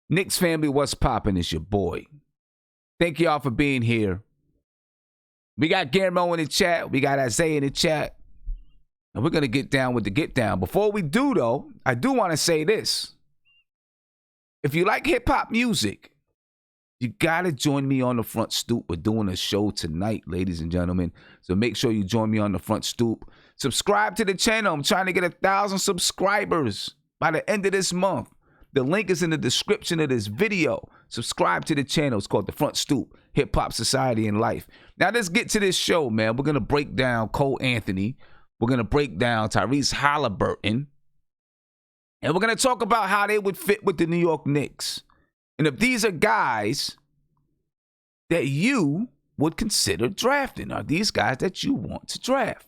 Knicks family, what's poppin'? It's your boy. Thank y'all for being here. We got Guillermo in the chat. We got Isaiah in the chat. And we're going to get down with the get down. Before we do, though, I do want to say this. If you like hip-hop music, you got to join me on the front stoop. We're doing a show tonight, ladies and gentlemen. So make sure you join me on the front stoop. Subscribe to the channel. I'm trying to get 1,000 subscribers by the end of this month. The link is in the description of this video. Subscribe to the channel. It's called The Front Stoop, Hip Hop Society and Life. Now let's get to this show, man. We're going to break down Cole Anthony. We're going to break down Tyrese Haliburton. And we're going to talk about how they would fit with the New York Knicks. And if these are guys that you would consider drafting, are these guys that you want to draft?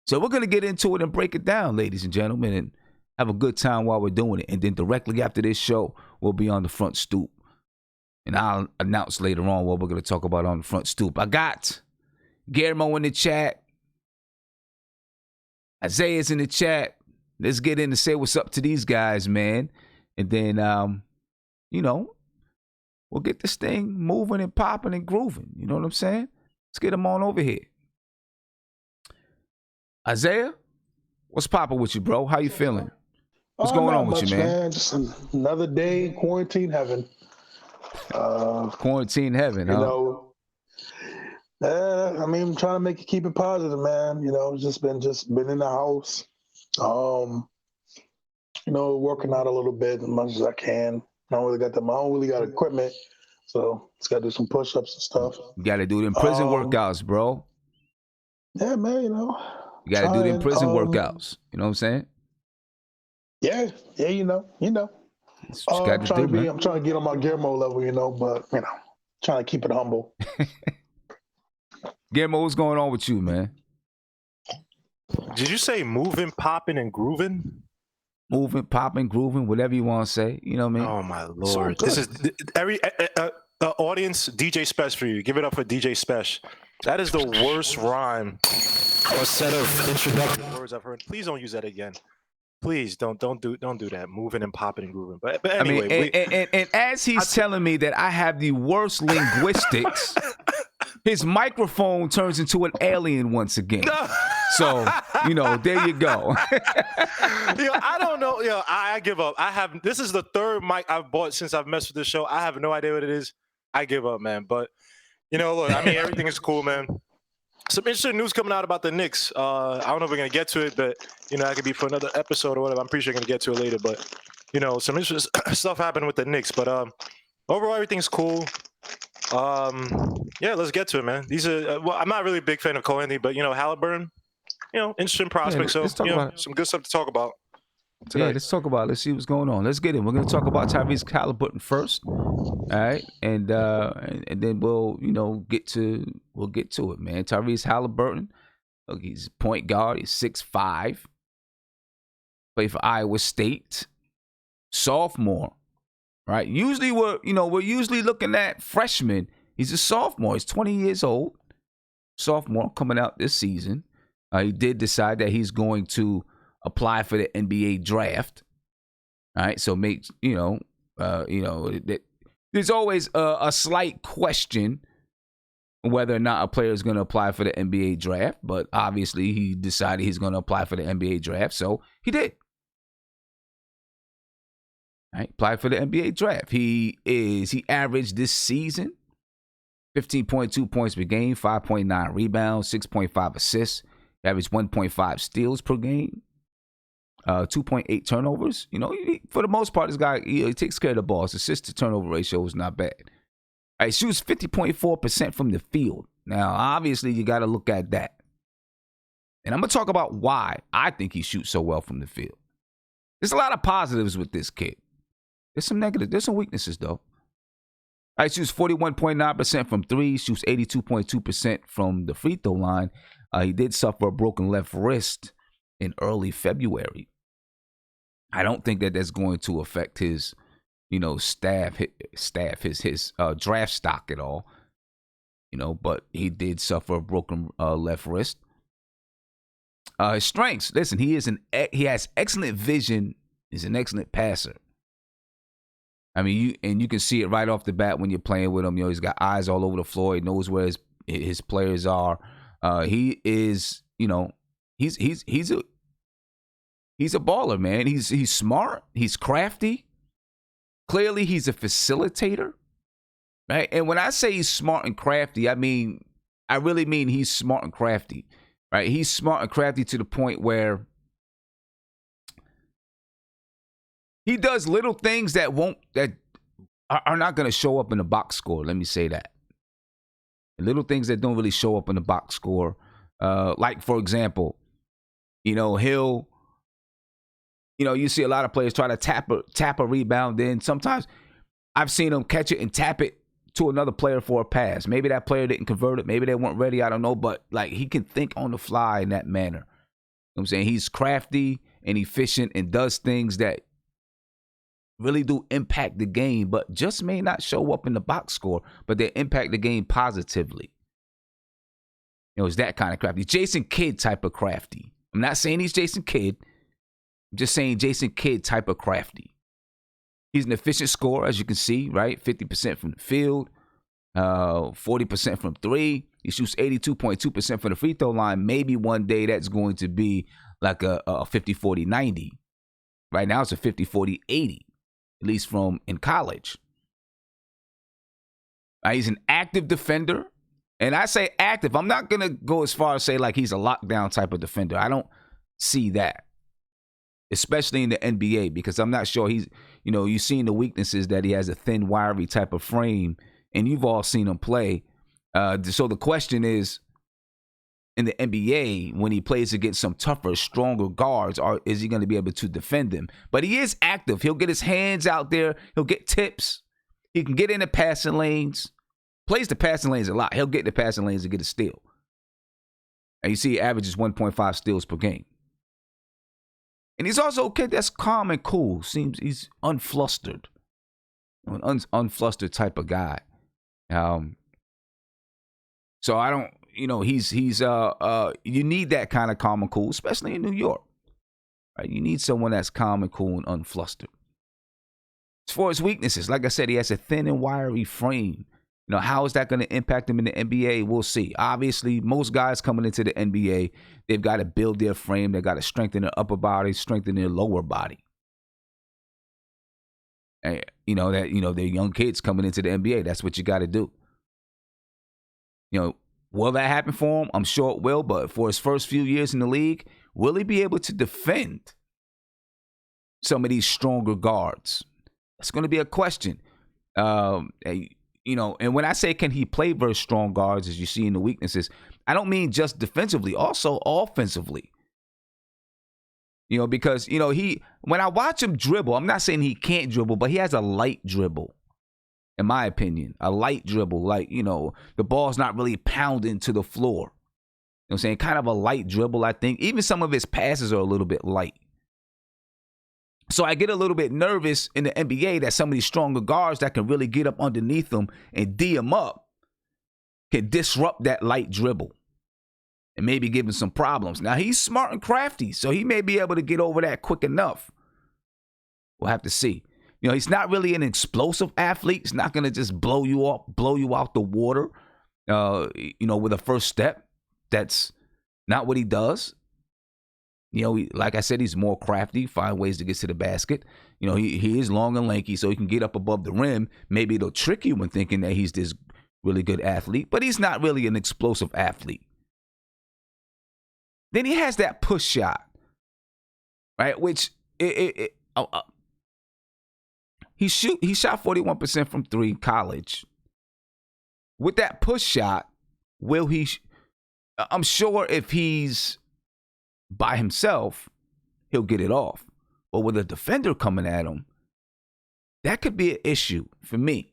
So we're going to get into it and break it down, ladies and gentlemen, and have a good time while we're doing it. And then directly after this show, we'll be on the front stoop. And I'll announce later on what we're going to talk about on the front stoop. I got Guillermo in the chat. Isaiah's in the chat. Let's get in and say what's up to these guys, man. And then, we'll get this thing moving and popping and grooving. You know what I'm saying? Let's get them on over here. Isaiah, what's popping with you, bro? How you feeling? What's going on with you, man? Just another day in quarantine heaven. Quarantine heaven, huh? I'm trying to keep it positive, man. Just been in the house. Working out a little bit as much as I can. I don't really got equipment, so just got to do some push-ups and stuff. You got to do them prison workouts, bro. Yeah, man. You got to do them prison workouts. You know what I'm saying? Yeah, you know. I'm trying to get on my Guillermo level, but trying to keep it humble. Guillermo, what's going on with you, man? Did you say moving, popping, and grooving? Moving, popping, grooving, whatever you want to say. You know what I mean? Oh my lord! This is every audience DJ Spesh for you. Give it up for DJ Spesh. That is the worst rhyme or set of introductory words I've heard. Please don't use that again. Please don't do that. Moving and popping and grooving. But anyway, and as he's telling me that I have the worst linguistics, his microphone turns into an alien once again. So, there you go. I don't know. I give up. This is the third mic I've bought since I've messed with this show. I have no idea what it is. I give up, man. But, look, everything is cool, man. Some interesting news coming out about the Knicks. I don't know if we're going to get to it, but, that could be for another episode or whatever. I'm pretty sure we're going to get to it later. But, some interesting stuff happened with the Knicks. But overall, everything's cool. Let's get to it, man. These are I'm not really a big fan of Cole Anthony, but Halliburton, interesting prospect. So some good stuff to talk about tonight. Yeah, let's talk about it. Let's see what's going on. Let's get in. We're gonna talk about Tyrese Haliburton first. All right, and then we'll get to it, man. Tyrese Haliburton, look, he's a point guard. He's 6'5". Played for Iowa State. Sophomore. Right. Usually we're usually looking at freshman. He's a sophomore. He's 20 years old. Sophomore coming out this season. He did decide that he's going to apply for the NBA draft. All right. So there's always a slight question whether or not a player is going to apply for the NBA draft. But obviously he decided he's going to apply for the NBA draft. So he did. Right, applied for the NBA draft. He averaged this season 15.2 points per game, 5.9 rebounds, 6.5 assists, averaged 1.5 steals per game, 2.8 turnovers. For the most part, this guy he takes care of the ball. His assist to turnover ratio is not bad. All right, shoots 50.4% from the field. Now, obviously, you got to look at that. And I'm gonna talk about why I think he shoots so well from the field. There's a lot of positives with this kid. There's some negatives. There's some weaknesses, though. All right, shoots 41.9% from three. Shoots 82.2% from the free throw line. He did suffer a broken left wrist in early February. I don't think that that's going to affect his, his draft stock at all. But he did suffer a broken left wrist. His strengths. Listen, he has excellent vision. He's an excellent passer. I mean, you can see it right off the bat when you're playing with him. He's got eyes all over the floor. He knows where his players are. He is, he's a baller, man. He's smart. He's crafty. Clearly, he's a facilitator, right? And when I say he's smart and crafty, I really mean he's smart and crafty, right? He's smart and crafty to the point where he does little things that are not going to show up in the box score. Let me say that. Little things that don't really show up in the box score. Like, for example, he'll, you see a lot of players try to tap a rebound in. Sometimes I've seen him catch it and tap it to another player for a pass. Maybe that player didn't convert it. Maybe they weren't ready. I don't know. But, like, he can think on the fly in that manner. You know what I'm saying? He's crafty and efficient and does things that really do impact the game, but just may not show up in the box score, but they impact the game positively. It's that kind of crafty. Jason Kidd type of crafty. I'm not saying he's Jason Kidd. I'm just saying Jason Kidd type of crafty. He's an efficient scorer, as you can see, right? 50% from the field, 40% from three. He shoots 82.2% from the free throw line. Maybe one day that's going to be like a 50-40-90. Right now it's a 50-40-80. At least from in college. He's an active defender. And I say active. I'm not going to go as far as say like he's a lockdown type of defender. I don't see that. Especially in the NBA, because I'm not sure he's, you've seen the weaknesses that he has a thin, wiry type of frame. And you've all seen him play. So the question is, in the NBA, when he plays against some tougher, stronger guards, is he going to be able to defend them? But he is active. He'll get his hands out there. He'll get tips. He can get in the passing lanes. Plays the passing lanes a lot. He'll get in the passing lanes and get a steal. And you see he averages 1.5 steals per game. And he's also a kid that's calm and cool. Seems he's unflustered. An unflustered type of guy. So I don't... you need that kind of calm and cool, especially in New York. Right? You need someone that's calm and cool and unflustered. As far as weaknesses, like I said, he has a thin and wiry frame. How is that going to impact him in the NBA? We'll see. Obviously, most guys coming into the NBA, they've got to build their frame. They got to strengthen their upper body, strengthen their lower body. And they're young kids coming into the NBA. That's what you got to do. Will that happen for him? I'm sure it will, but for his first few years in the league, will he be able to defend some of these stronger guards? That's going to be a question. And when I say can he play versus strong guards, as you see in the weaknesses, I don't mean just defensively, also offensively. Because, when I watch him dribble, I'm not saying he can't dribble, but he has a light dribble. In my opinion, a light dribble, like, the ball's not really pounding to the floor. You know what I'm saying? Kind of a light dribble, I think. Even some of his passes are a little bit light. So I get a little bit nervous in the NBA that some of these stronger guards that can really get up underneath him and D him up can disrupt that light dribble and maybe give him some problems. Now, he's smart and crafty, so he may be able to get over that quick enough. We'll have to see. He's not really an explosive athlete. He's not going to just blow you out the water, with a first step. That's not what he does. Like I said, he's more crafty, find ways to get to the basket. He is long and lanky, so he can get up above the rim. Maybe it'll trick you when thinking that he's this really good athlete, but he's not really an explosive athlete. Then he has that push shot, right? Which he shot 41% from three in college. With that push shot, I'm sure if he's by himself, he'll get it off. But with a defender coming at him, that could be an issue for me.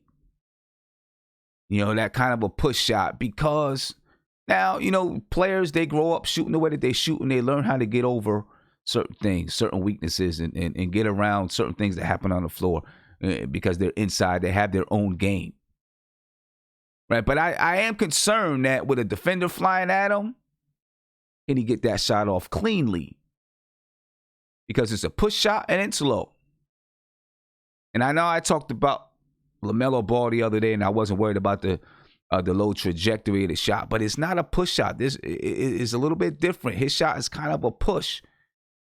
That kind of a push shot, because now, players, they grow up shooting the way that they shoot, and they learn how to get over certain things, certain weaknesses, and get around certain things that happen on the floor. Because they're inside, they have their own game. Right? But I am concerned that with a defender flying at him, can he get that shot off cleanly? Because it's a push shot and it's low. And I know I talked about LaMelo Ball the other day, and I wasn't worried about the low trajectory of the shot, but it's not a push shot. This is a little bit different. His shot is kind of a push,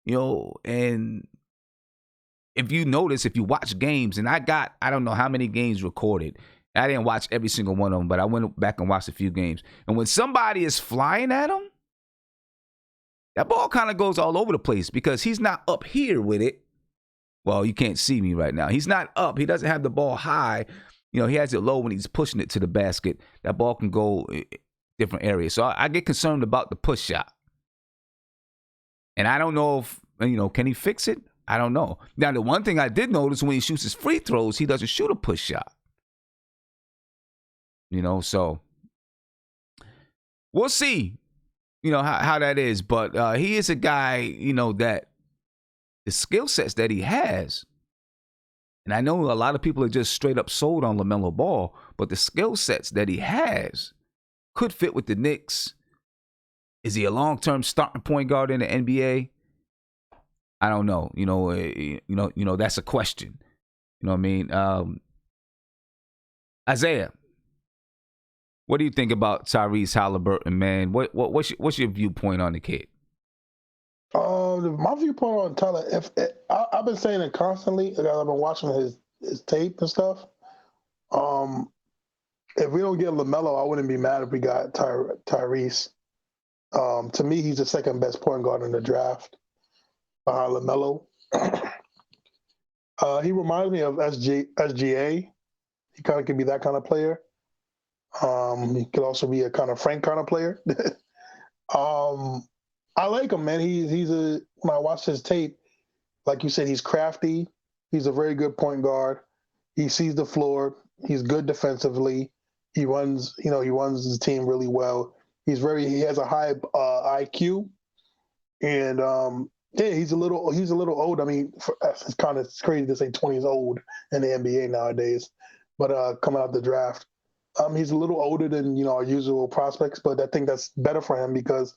and if you notice, if you watch games, and I don't know how many games recorded. I didn't watch every single one of them, but I went back and watched a few games. And when somebody is flying at him, that ball kind of goes all over the place because he's not up here with it. Well, you can't see me right now. He's not up. He doesn't have the ball high. He has it low when he's pushing it to the basket. That ball can go different areas. So I get concerned about the push shot. And I don't know if, can he fix it? I don't know. Now, the one thing I did notice when he shoots his free throws, he doesn't shoot a push shot. So we'll see, how that is. But he is a guy, that the skill sets that he has. And I know a lot of people are just straight up sold on LaMelo Ball, but the skill sets that he has could fit with the Knicks. Is he a long-term starting point guard in the NBA? I don't know. That's a question. You know what I mean? Isaiah, what do you think about Tyrese Haliburton, man? What's your viewpoint on the kid? My viewpoint on Tyler, I've been saying it constantly because I've been watching his tape and stuff. If we don't get LaMelo, I wouldn't be mad if we got Tyrese. To me, he's the second best point guard in the draft behind LaMelo. He reminds me of SGA. He kind of could be that kind of player. He could also be a kind of Frank kind of player. I like him, man. When I watch his tape, like you said, he's crafty. He's a very good point guard. He sees the floor. He's good defensively. He runs the team really well. He has a high IQ, and he's a little old. I mean, it's kind of crazy to say 20 is old in the NBA nowadays, but coming out the draft. He's a little older than our usual prospects, but I think that's better for him because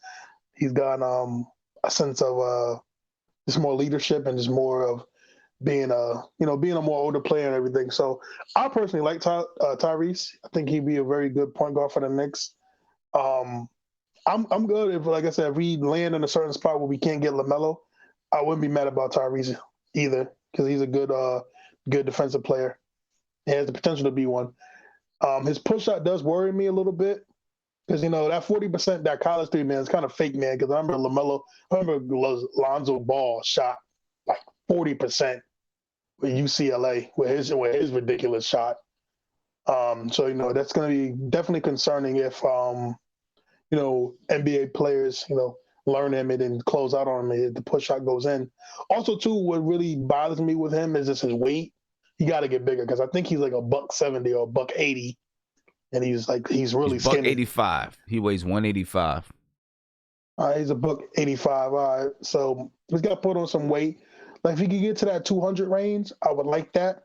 he's got a sense of just more leadership and just more of being a more older player and everything. So I personally like Tyrese. I think he'd be a very good point guard for the Knicks. I'm good if, like I said, if we land in a certain spot where we can't get LaMelo, I wouldn't be mad about Tyrese either because he's a good defensive player. He has the potential to be one. His push shot does worry me a little bit because, that 40%, that college three, man, is kind of fake, man, because I remember Lonzo Ball shot like 40% with UCLA with his ridiculous shot. So, that's going to be definitely concerning if, NBA players, learn him and close out on him if the push shot goes in. Also, too, what really bothers me with him is just his weight. He got to get bigger because I think he's like a $170 or $180, and he's really skinny. $185. He weighs 185. He's a $185. All right, so he's got to put on some weight. Like if he could get to that 200 range, I would like that.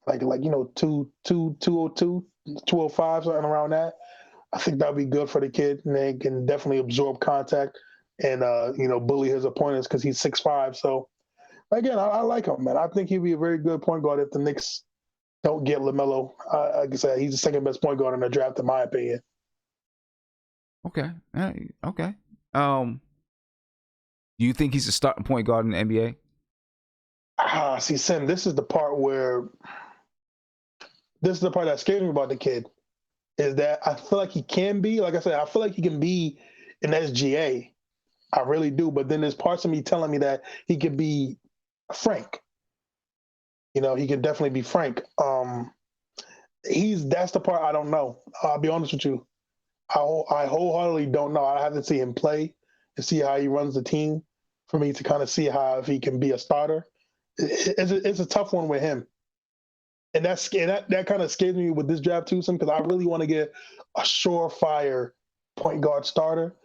Like 202, 205, something around that. I think that'd be good for the kid, and they can definitely absorb contact and bully his opponents because he's 6'5". So. Again, I like him, man. I think he'd be a very good point guard if the Knicks don't get LaMelo. Like I said, he's the second best point guard in the draft, in my opinion. Okay. Okay. Do you think he's a starting point guard in the NBA? See, Sim, this is the part that scares me about the kid, is that I feel like he can be, like I said, I feel like he can be an SGA. I really do. But then there's parts of me telling me that he could be Frank. He can definitely be Frank. That's the part I don't know. I'll be honest with you. I wholeheartedly don't know. I have to see him play and see how he runs the team for me to kind of see if he can be a starter. It's a tough one with him. And that kind of scares me with this draft too, because I really want to get a surefire point guard starter.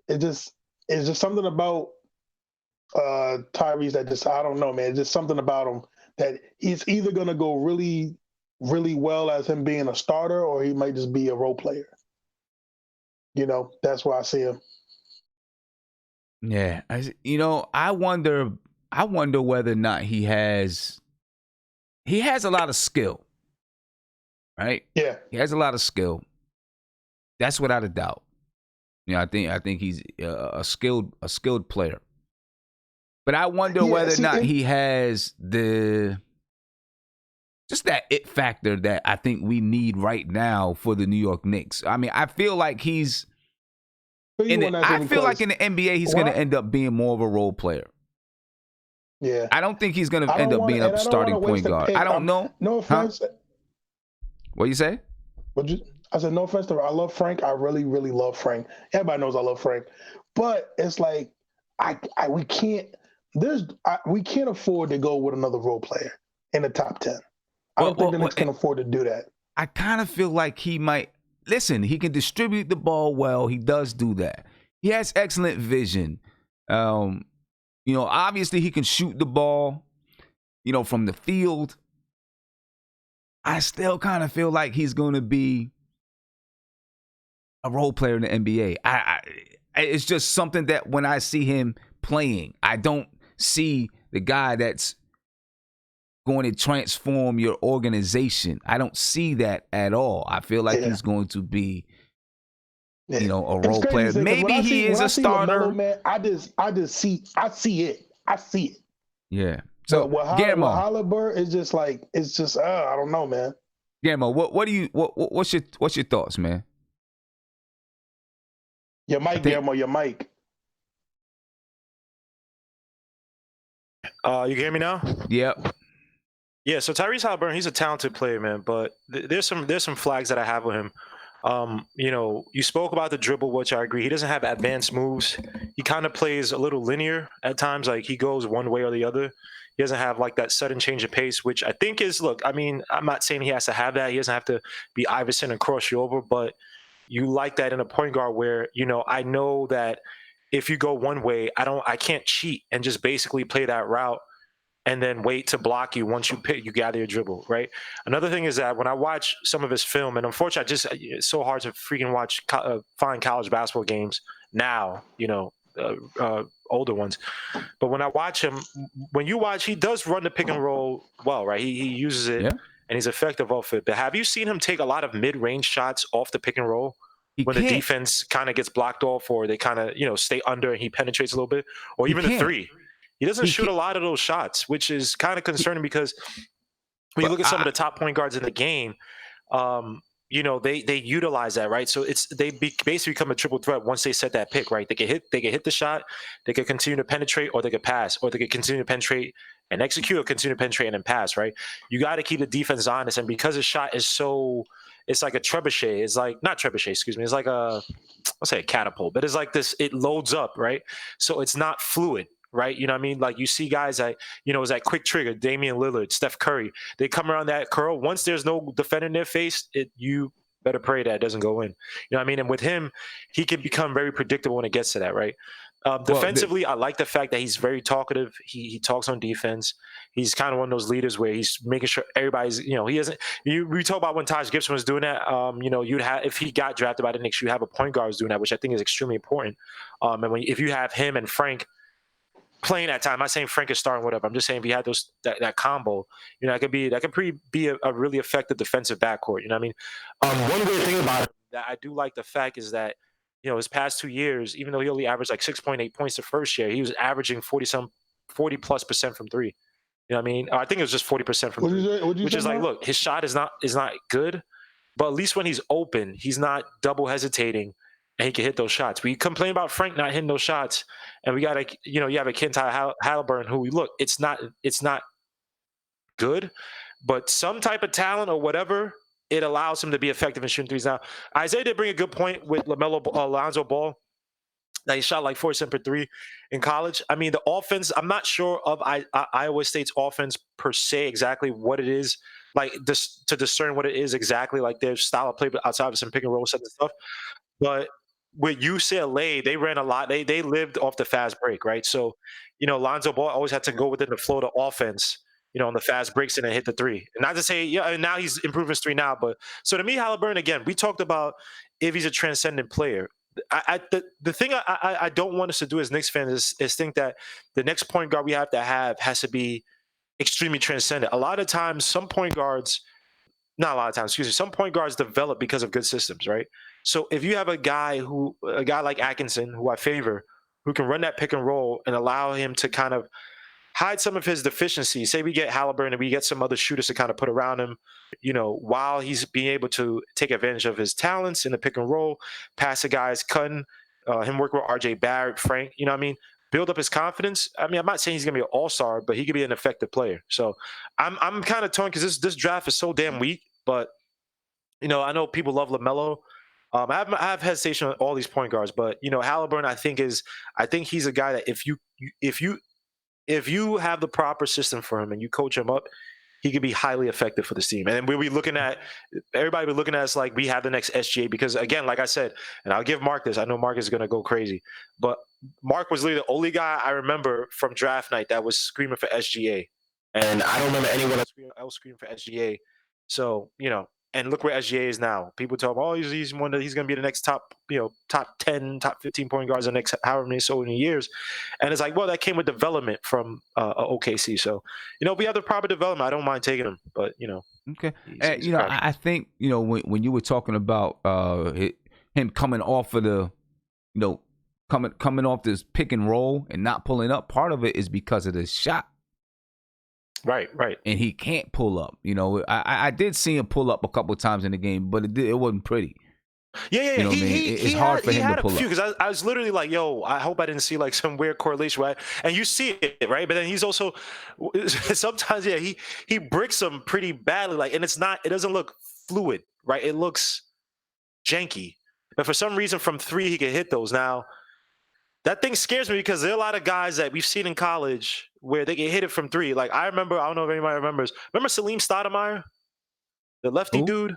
It's just something about Tyrese that I don't know, man. It's just something about him that he's either going to go really, really well as him being a starter, or he might just be a role player. That's where I see him. Yeah. I wonder whether or not he has he has a lot of skill, right? Yeah. He has a lot of skill. That's without a doubt. I think he's a skilled player. But I wonder whether or not he has just that it factor that I think we need right now for the New York Knicks. I mean, I feel like I feel like in the NBA he's going to end up being more of a role player. Yeah. I don't think he's going to end up being a starting point guard. I don't know. No offense. Huh? What you say? I said no offense to I love Frank. I really, really love Frank. Everybody knows I love Frank. But it's like we can't afford to go with another role player in the top 10. I don't think the Knicks can afford to do that. I kind of feel like he might. Listen, he can distribute the ball well. He does do that. He has excellent vision. Obviously he can shoot the ball, from the field. I still kind of feel like he's going to be a role player in the NBA. It's just something that when I see him playing, I don't see the guy that's going to transform your organization. I don't see that at all. I feel like he's going to be, a role player. Maybe he is a starter. LaMelo, man, I see it. Yeah. So Guillermo, Haliburton is just like I don't know, man. Guillermo, what's your thoughts, man? Your mic, Guillermo, your mic. You can hear me now? Yep. Yeah, so Tyrese Haliburton, he's a talented player, man, but there's some flags that I have with him. You spoke about the dribble, which I agree. He doesn't have advanced moves. He kind of plays a little linear at times, like he goes one way or the other. He doesn't have like that sudden change of pace, which I think I'm not saying he has to have that. He doesn't have to be Iverson and cross you over, but you like that in a point guard where, I know that if you go one way, I can't cheat and just basically play that route and then wait to block you once you gather your dribble, right? Another thing is that when I watch some of his film, and unfortunately, it's so hard to freaking find college basketball games now, older ones. But when I watch him, he does run the pick and roll well, right? He uses it, and he's effective off it. But have you seen him take a lot of mid-range shots off the pick and roll? When the defense kind of gets blocked off, or they kind of, stay under and he penetrates a little bit, or even the three. He doesn't shoot a lot of those shots, which is kind of concerning because when you look at some of the top point guards in the game, they utilize that, right? So they basically become a triple threat once they set that pick, right? They can hit the shot, they can continue to penetrate, or they could pass, or they could continue to penetrate and execute, or continue to penetrate and then pass, right? You got to keep the defense honest, and because his shot is it's like a trebuchet. It's like not trebuchet, excuse me. It's like I'll say a catapult, but it's like this. It loads up, right? So it's not fluid. Right, you know what I mean? Like you see guys that, it's that quick trigger, Damian Lillard, Steph Curry. They come around that curl. Once there's no defender in their face, you better pray that it doesn't go in. You know what I mean? And with him, he can become very predictable when it gets to that, right? Defensively, I like the fact that he's very talkative. He talks on defense. He's kind of one of those leaders where he's making sure everybody's, he doesn't. We talk about when Taj Gibson was doing that. You'd have, if he got drafted by the Knicks, you have a point guard who's doing that, which I think is extremely important. And if you have him and Frank playing that time, I'm not saying Frank is starting, whatever. I'm just saying if you had that combo, that could be a really effective defensive backcourt. You know what I mean? One great thing about it that I do like the fact is that his past 2 years, even though he only averaged like 6.8 points the first year, he was averaging 40+% from three. You know what I mean? I think it was just 40% from three, which is like, look, his shot is not good, but at least when he's open, he's not double hesitating. And he can hit those shots. We complain about Frank not hitting those shots, and we got to, you have a Tyrese Haliburton who, look, it's not good, but some type of talent or whatever, it allows him to be effective in shooting threes. Now, Isaiah did bring a good point with Lonzo Ball, that he shot like 40% per three in college. I mean, the offense, I'm not sure of Iowa State's offense per se exactly what it is, like this, to discern what it is exactly, like their style of play outside of some pick and roll set and stuff, but with UCLA, they ran a lot. They lived off the fast break, right? So, Lonzo Ball always had to go within the flow of the offense, on the fast breaks and then hit the three. And not to say, and now he's improving his three now, but so to me, Haliburton, again, we talked about if he's a transcendent player. The thing I don't want us to do as Knicks fans is think that the next point guard we have to have has to be extremely transcendent. A lot of times, some point guards, not a lot of times, excuse me, some point guards develop because of good systems, right? So if you have a guy like Atkinson, who I favor, who can run that pick and roll and allow him to kind of hide some of his deficiencies. Say we get Halliburton and we get some other shooters to kind of put around him, while he's being able to take advantage of his talents in the pick and roll, pass the guys, cutting, him work with RJ Barrett, Frank, you know what I mean? Build up his confidence. I mean, I'm not saying he's gonna be an all-star, but he could be an effective player. So I'm kind of torn because this draft is so damn weak. But I know people love LaMelo. I have hesitation on all these point guards, but Halliburton, I think he's a guy that if you have the proper system for him and you coach him up, he could be highly effective for this team. And we'll be looking at everybody be looking at us like we have the next SGA because, again, like I said, and I'll give Mark this. I know Mark is going to go crazy, but Mark was literally the only guy I remember from draft night that was screaming for SGA, and I don't remember anyone else screaming for SGA. So and look where SGA is now. People tell him, oh, he's going to be the next top 10, top 15 point guards in the next however many years. And it's like, well, that came with development from OKC. So, we have the proper development. I don't mind taking him, but Okay. I think when you were talking about him coming off of the, coming off this pick and roll and not pulling up, part of it is because of the shot. Right. And he can't pull up. I did see him pull up a couple of times in the game, but it wasn't pretty. Yeah. It's hard for him to pull up. Because I was literally like, yo, I hope I didn't see like some weird correlation, right? And you see it, right? But then he's also sometimes, he bricks them pretty badly, like, and it doesn't look fluid, right? It looks janky. But for some reason, from 3, he can hit those. Now, that thing scares me because there are a lot of guys that we've seen in college where they can hit it from 3. Like I don't know if anybody remembers. Remember Salim Stoudemire, the lefty dude?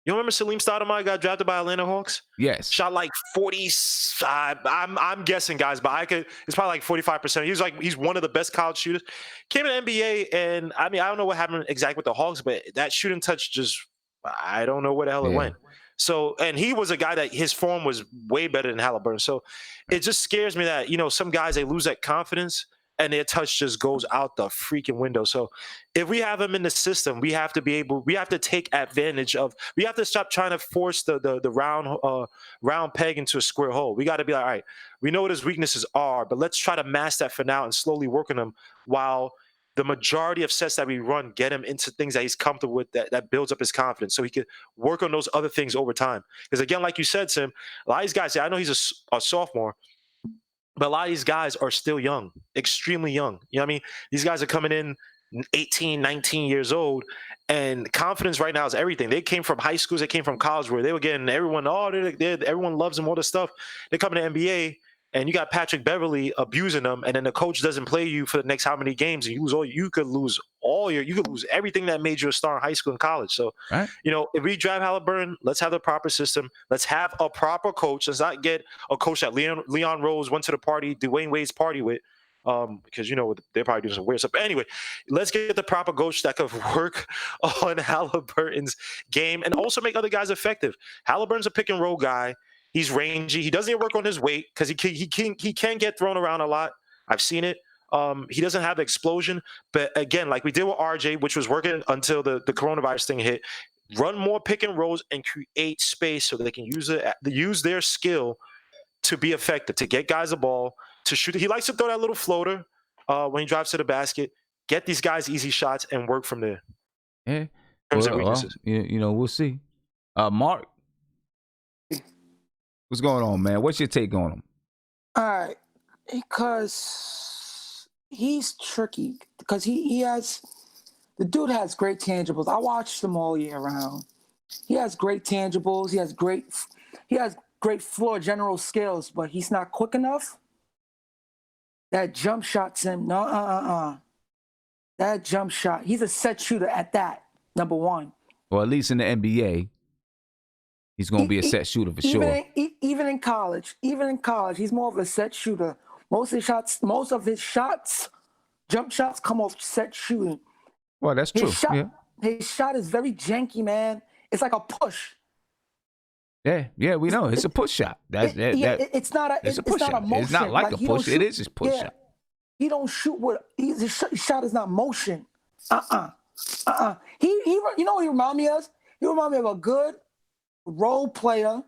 You remember Salim Stoudemire got drafted by Atlanta Hawks? Yes. Shot like 45. I'm guessing, guys, but it's probably like 45%. He's one of the best college shooters. Came in the NBA, and I mean, I don't know what happened exactly with the Hawks, but that shooting touch I don't know where the hell it went. So, and he was a guy that his form was way better than Halliburton. So it just scares me that, some guys, they lose that confidence and their touch just goes out the freaking window. So if we have him in the system, we have to take advantage of, we have to stop trying to force the round peg into a square hole. We got to be like, all right, we know what his weaknesses are, but let's try to mask that for now and slowly work on them while the majority of sets that we run get him into things that he's comfortable with, that builds up his confidence so he can work on those other things over time. Because again, like you said, Sim, a lot of these guys, I know he's a sophomore, but a lot of these guys are still young, extremely young. You know what I mean? These guys are coming in 18, 19 years old, and confidence right now is everything. They came from high schools, they came from college where they were getting everyone, everyone loves them, all this stuff. They come to the NBA, and you got Patrick Beverly abusing them, and then the coach doesn't play you for the next how many games, and you could lose everything that made you a star in high school and college. So, right. If we draft Halliburton, let's have the proper system. Let's have a proper coach. Let's not get a coach that Leon Rose went to the party, Dwayne Wade's party with, because they're probably doing some weird stuff. But anyway, let's get the proper coach that could work on Halliburton's game and also make other guys effective. Halliburton's a pick and roll guy. He's rangy. He doesn't work on his weight because he can get thrown around a lot. I've seen it. He doesn't have the explosion. But again, like we did with RJ, which was working until the coronavirus thing hit, run more pick and rolls and create space so that they can use their skill to be effective, to get guys the ball, to shoot. He likes to throw that little floater when he drives to the basket, get these guys easy shots and work from there. Yeah. We'll see. Mark, what's going on, man? What's your take on him? All right, because he's tricky. Because the dude has great tangibles. I watched him all year round. He has great tangibles. He has great floor general skills, but he's not quick enough. That jump shot's him. That jump shot. He's a set shooter at that. Number one. Well, at least in the NBA. He's going to be a set shooter for sure. Even in college, he's more of a set shooter. Most of his shots, jump shots, come off set shooting. Well, that's true. His shot is very janky, man. It's like a push. Yeah, we know. It's a push shot. It's not a push shot. motion. It's not like a push. It is just push shot. he don't shoot with his shot is not motion. He you know what he remind me of? He remind me of a good role player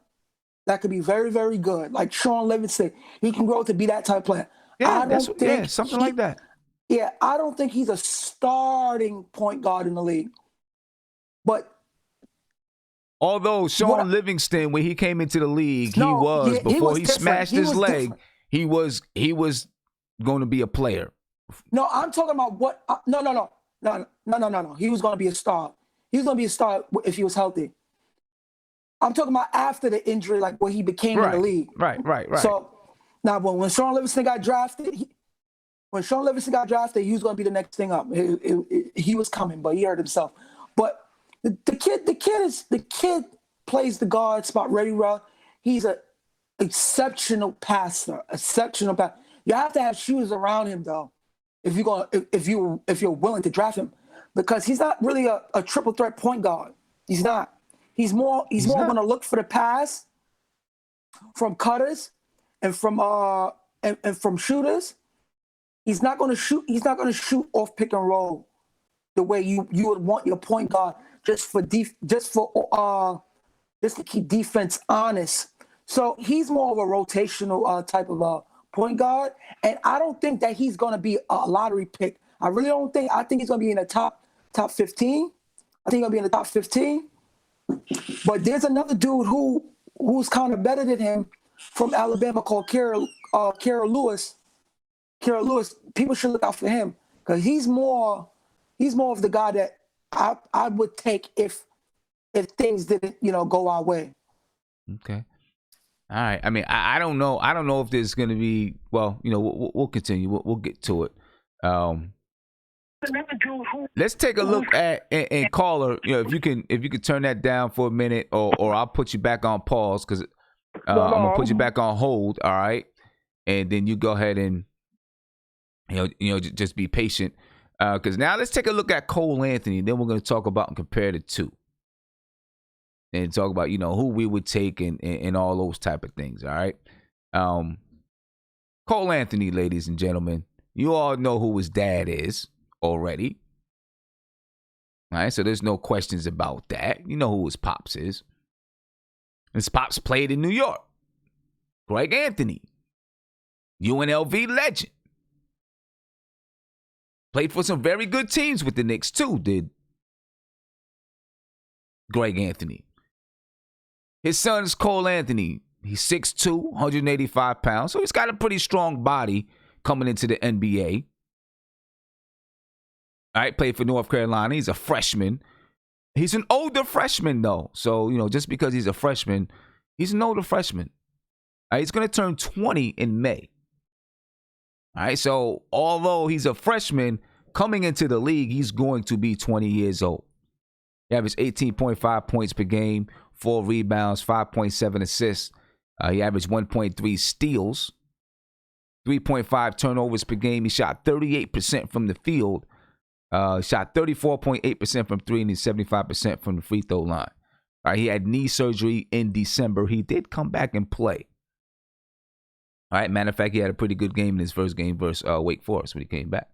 that could be very, very good, like Sean Livingston. He can grow to be that type of player. Yeah, something like that. Yeah, I don't think he's a starting point guard in the league. But although Sean Livingston, when he came into the league, before he smashed his leg, he was going to be a player. No, I'm talking about what? No. He was going to be a star. He was going to be a star if he was healthy. I'm talking about after the injury, like when he became in the league. Right. So now, when Sean Livingston got drafted, he was going to be the next thing up. He was coming, but he hurt himself. But the kid plays the guard spot really well. He's an exceptional passer. You have to have shooters around him though, if you're willing to draft him, because he's not really a triple threat point guard. He's not. He's more going to look for the pass from cutters and from shooters. He's not going to shoot. He's not going to shoot off pick and roll the way you would want your point guard just to keep defense honest. So he's more of a rotational type of point guard, and I don't think that he's going to be a lottery pick. I really don't think. I think he's going to be in the top 15. I think he'll be in the top 15. But there's another dude who's kind of better than him from Alabama called Kara Lewis. Kara Lewis, people should look out for him because he's more of the guy that I would take if things didn't go our way. Okay. All right. I mean, I don't know. I don't know if there's going to be. Well, we'll continue. We'll get to it. Let's take a look at and caller. If you can turn that down for a minute, or I'll put you back on pause because I'm gonna put you back on hold. All right, and then you go ahead and just be patient because now let's take a look at Cole Anthony. Then we're gonna talk about and compare the two, and talk about who we would take and all those type of things. All right, Cole Anthony, ladies and gentlemen, you all know who his dad is already. All right, so there's no questions about that. You know who his pops is. His pops played in New York. Greg Anthony, UNLV legend. Played for some very good teams with the Knicks too, did Greg Anthony. His son is Cole Anthony. He's 6'2", 185 pounds, so he's got a pretty strong body coming into the NBA. All right, played for North Carolina. He's a freshman. He's an older freshman, though. So, just because he's a freshman, he's an older freshman. All right, he's going to turn 20 in May. All right, so although he's a freshman, coming into the league, he's going to be 20 years old. He averaged 18.5 points per game, 4 rebounds, 5.7 assists. He averaged 1.3 steals, 3.5 turnovers per game. He shot 38% from the field. Shot 34.8% from three and 75% from the free throw line. All right, he had knee surgery in December. He did come back and play. All right, matter of fact, he had a pretty good game in his first game versus Wake Forest when he came back.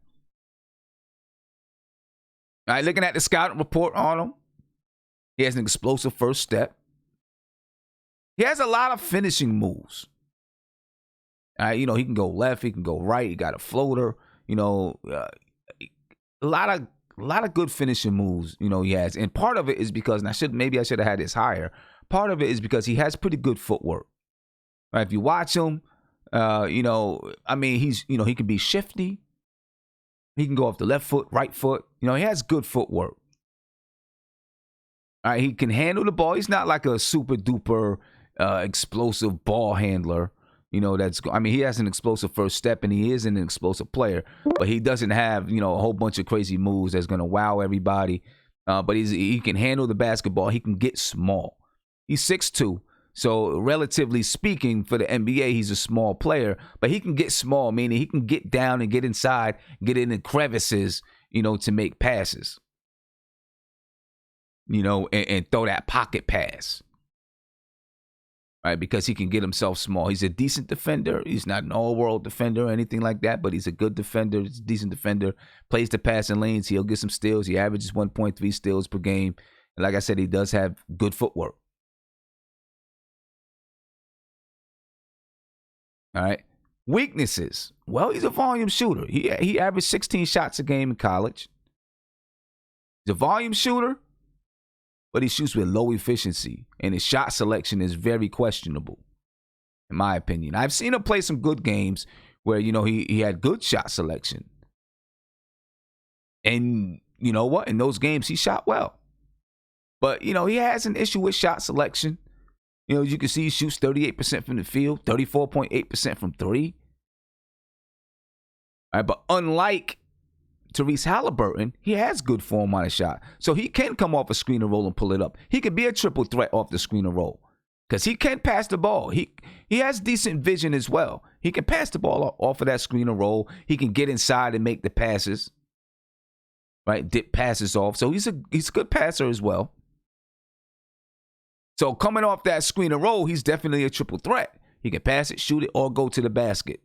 All right, looking at the scouting report on him, he has an explosive first step. He has a lot of finishing moves. All right, he can go left, he can go right. He got a floater. A lot of good finishing moves, he has. And part of it is because, and I should have had this higher. Part of it is because he has pretty good footwork. Right? If you watch him, he's, he can be shifty. He can go off the left foot, right foot. He has good footwork. All right, he can handle the ball. He's not like a super duper explosive ball handler. He has an explosive first step, and he is an explosive player, but he doesn't have, a whole bunch of crazy moves that's going to wow everybody. But he can handle the basketball. He can get small. He's 6'2", so relatively speaking, for the NBA, he's a small player, but he can get small, meaning he can get down and get inside, get into crevices, to make passes, and throw that pocket pass. right? Because he can get himself small. He's a decent defender. He's not an all-world defender or anything like that, but he's a good defender. He's a decent defender. Plays the passing lanes. He'll get some steals. He averages 1.3 steals per game. And like I said, he does have good footwork. All right. Weaknesses. Well, he's a volume shooter. He averaged 16 shots a game in college. He's a volume shooter, but he shoots with low efficiency, and his shot selection is very questionable, in my opinion. I've seen him play some good games where, he had good shot selection. And you know what? In those games, he shot well. But, he has an issue with shot selection. You can see he shoots 38% from the field, 34.8% from three. All right, but unlike Tyrese Haliburton, he has good form on a shot. So he can come off a screen and roll and pull it up. He could be a triple threat off the screen and roll because he can pass the ball. He has decent vision as well. He can pass the ball off of that screen and roll. He can get inside and make the passes, right? Dip passes off. So he's a good passer as well. So coming off that screen and roll, he's definitely a triple threat. He can pass it, shoot it, or go to the basket.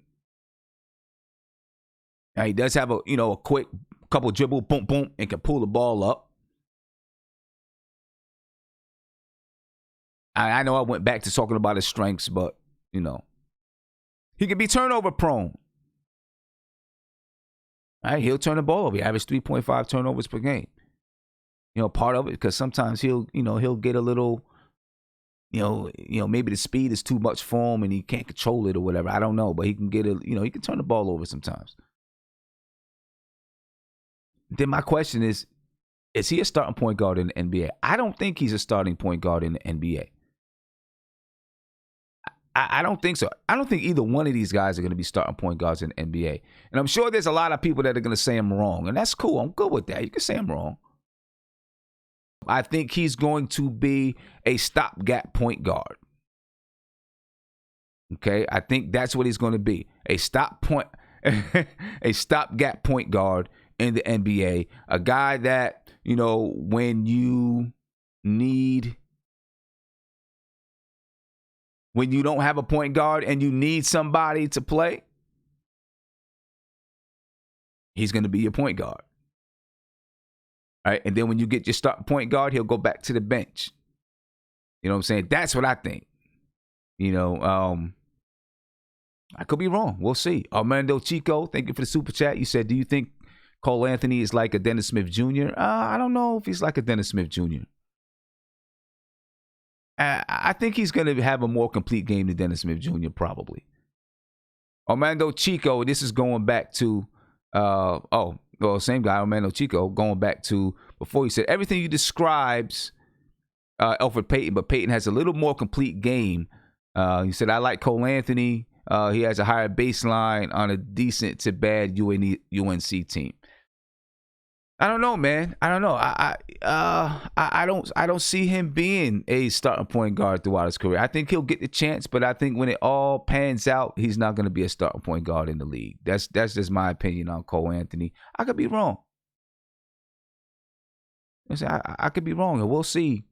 Now, he does have a quick couple dribble, boom, boom, and can pull the ball up. I know I went back to talking about his strengths, but, he can be turnover prone. All right, he'll turn the ball over. He averaged 3.5 turnovers per game. Part of it because sometimes he'll get a little, maybe the speed is too much for him and he can't control it or whatever. I don't know, but he can get he can turn the ball over sometimes. Then my question is he a starting point guard in the NBA? I don't think he's a starting point guard in the NBA. I don't think so. I don't think either one of these guys are going to be starting point guards in the NBA. And I'm sure there's a lot of people that are going to say I'm wrong, and that's cool. I'm good with that. You can say I'm wrong. I think he's going to be a stopgap point guard. Okay? I think that's what he's going to be. A stopgap point guard in the NBA, a guy that, when you don't have a point guard and you need somebody to play, he's going to be your point guard. All right, and then when you get your start point guard, he'll go back to the bench. You know what I'm saying? That's what I think. I could be wrong. We'll see. Armando Chico, thank you for the super chat. You said, do you think Cole Anthony is like a Dennis Smith Jr.? I don't know if he's like a Dennis Smith Jr. I think he's going to have a more complete game than Dennis Smith Jr. probably. Armando Chico, this is going back to, same guy, Armando Chico, going back to before he said, everything you describes Elfrid Payton, but Payton has a little more complete game. He said, I like Cole Anthony. He has a higher baseline on a decent to bad UNC team. I don't know, man. I don't know. I don't see him being a starting point guard throughout his career. I think he'll get the chance, but I think when it all pans out, he's not going to be a starting point guard in the league. That's just my opinion on Cole Anthony. I could be wrong. I could be wrong, and we'll see.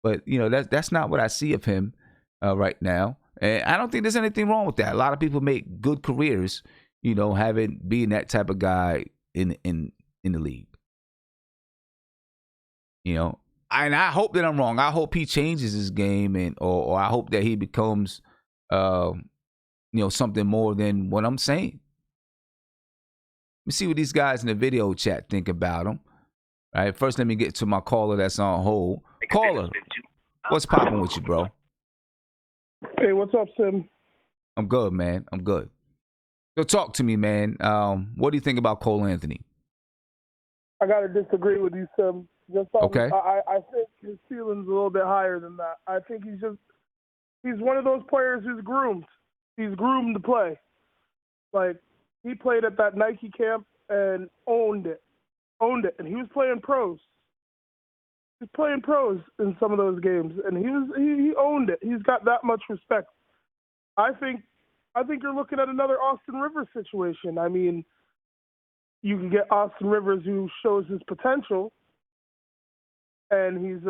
But that's not what I see of him right now, and I don't think there's anything wrong with that. A lot of people make good careers, being that type of guy in the league. And I hope that I'm wrong. I hope he changes his game, or I hope that he becomes, something more than what I'm saying. Let me see what these guys in the video chat think about him. All right, first let me get to my caller that's on hold. Caller, what's popping with you, bro? Hey, what's up, Sim? I'm good, man. I'm good. So talk to me, man. What do you think about Cole Anthony? I got to disagree with you, Sim. Okay. I think his ceiling's a little bit higher than that. I think he's one of those players who's groomed. He's groomed to play. Like, he played at that Nike camp and owned it. And he was playing pros. He was playing pros in some of those games, and he owned it. He's got that much respect. I think you're looking at another Austin Rivers situation. I mean, you can get Austin Rivers who shows his potential, and he's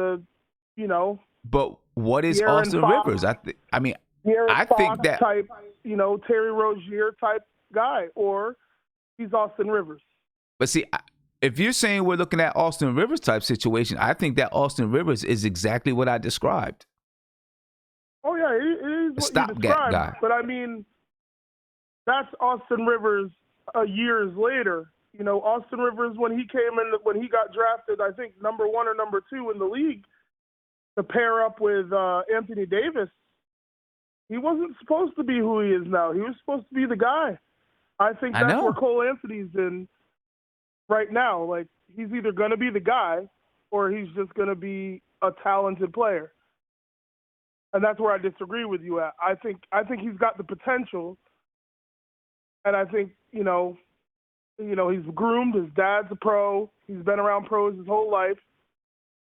But what is De'Aaron Austin Fox. Rivers? I think that type, Terry Rozier type guy, or he's Austin Rivers. But see, if you're saying we're looking at Austin Rivers type situation, I think that Austin Rivers is exactly what I described. Oh yeah, it is what Stopgap you described. guy. But I mean, that's Austin Rivers years later. Austin Rivers when he got drafted, I think number 1 or number 2 in the league, to pair up with Anthony Davis. He wasn't supposed to be who he is now. He was supposed to be the guy. I think that's where Cole Anthony's in right now. Like, he's either going to be the guy or he's just going to be a talented player. And that's where I disagree with you at. I think he's got the potential, and I think he's groomed. His dad's a pro. He's been around pros his whole life.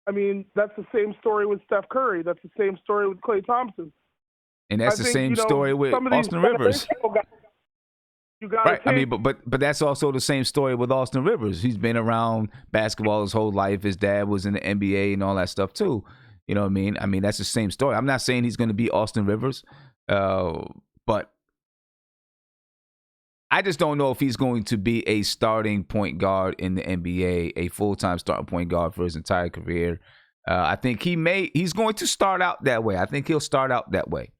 I mean, that's the same story with Steph Curry. That's the same story with Klay Thompson. And that's the same story with Austin Rivers. Right. I mean, but that's also the same story with Austin Rivers. He's been around basketball his whole life. His dad was in the NBA and all that stuff too. You know what I mean? I mean, that's the same story. I'm not saying he's going to be Austin Rivers, but I just don't know if he's going to be a starting point guard in the NBA, a full-time starting point guard for his entire career. I think he's going to start out that way. I think he'll start out that way.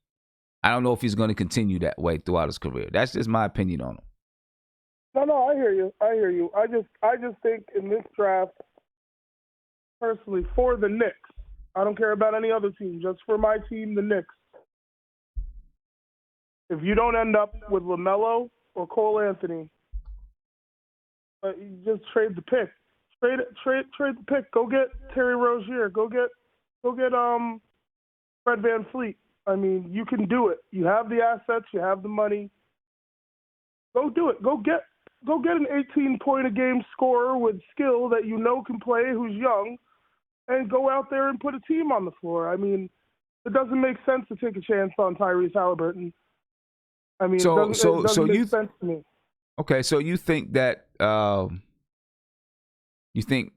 I don't know if he's going to continue that way throughout his career. That's just my opinion on him. No, I hear you. I just think in this draft, personally, for the Knicks, I don't care about any other team. Just for my team, the Knicks. If you don't end up with LaMelo or Cole Anthony, you just trade the pick. Trade the pick. Go get Terry Rozier. Go get Fred VanVleet. I mean, you can do it. You have the assets. You have the money. Go do it. Go get an 18-point-a-game scorer with skill that can play, who's young, and go out there and put a team on the floor. I mean, it doesn't make sense to take a chance on Tyrese Haliburton. I mean, it doesn't make sense to me. Okay, so you think that you think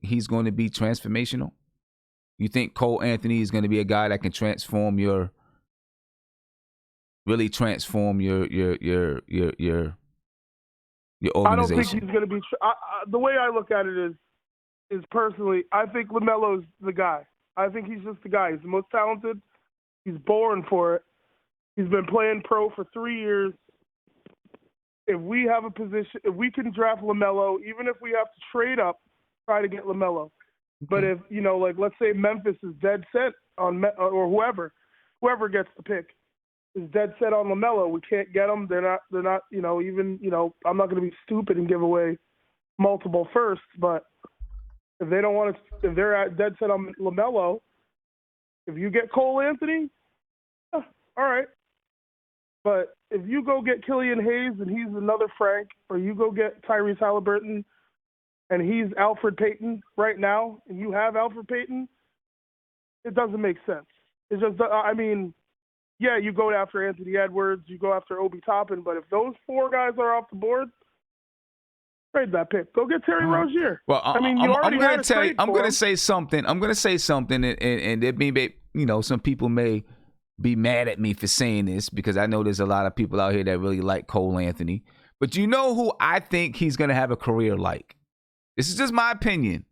he's going to be transformational? You think Cole Anthony is going to be a guy that can really transform your organization? I don't think he's going to be. The way I look at it is personally, I think LaMelo's the guy. I think he's just the guy. He's the most talented. He's born for it. He's been playing pro for 3 years. If we have a position, if we can draft LaMelo, even if we have to trade up, try to get LaMelo. But if, let's say Memphis is dead set on, or whoever gets the pick is dead set on LaMelo, we can't get them. They're not, I'm not going to be stupid and give away multiple firsts, but if they don't want to, if they're dead set on LaMelo, if you get Cole Anthony, all right. But if you go get Killian Hayes and he's another Frank, or you go get Tyrese Haliburton and he's Alfred Payton right now, and you have Alfred Payton, it doesn't make sense. It's just, you go after Anthony Edwards, you go after Obi Toppin, but if those 4 guys are off the board, trade that pick. Go get Terry Rozier. Well, I'm going to say something. I'm going to say something, and it may, some people may be mad at me for saying this because I know there's a lot of people out here that really like Cole Anthony. But you know who I think he's going to have a career like? This is just my opinion.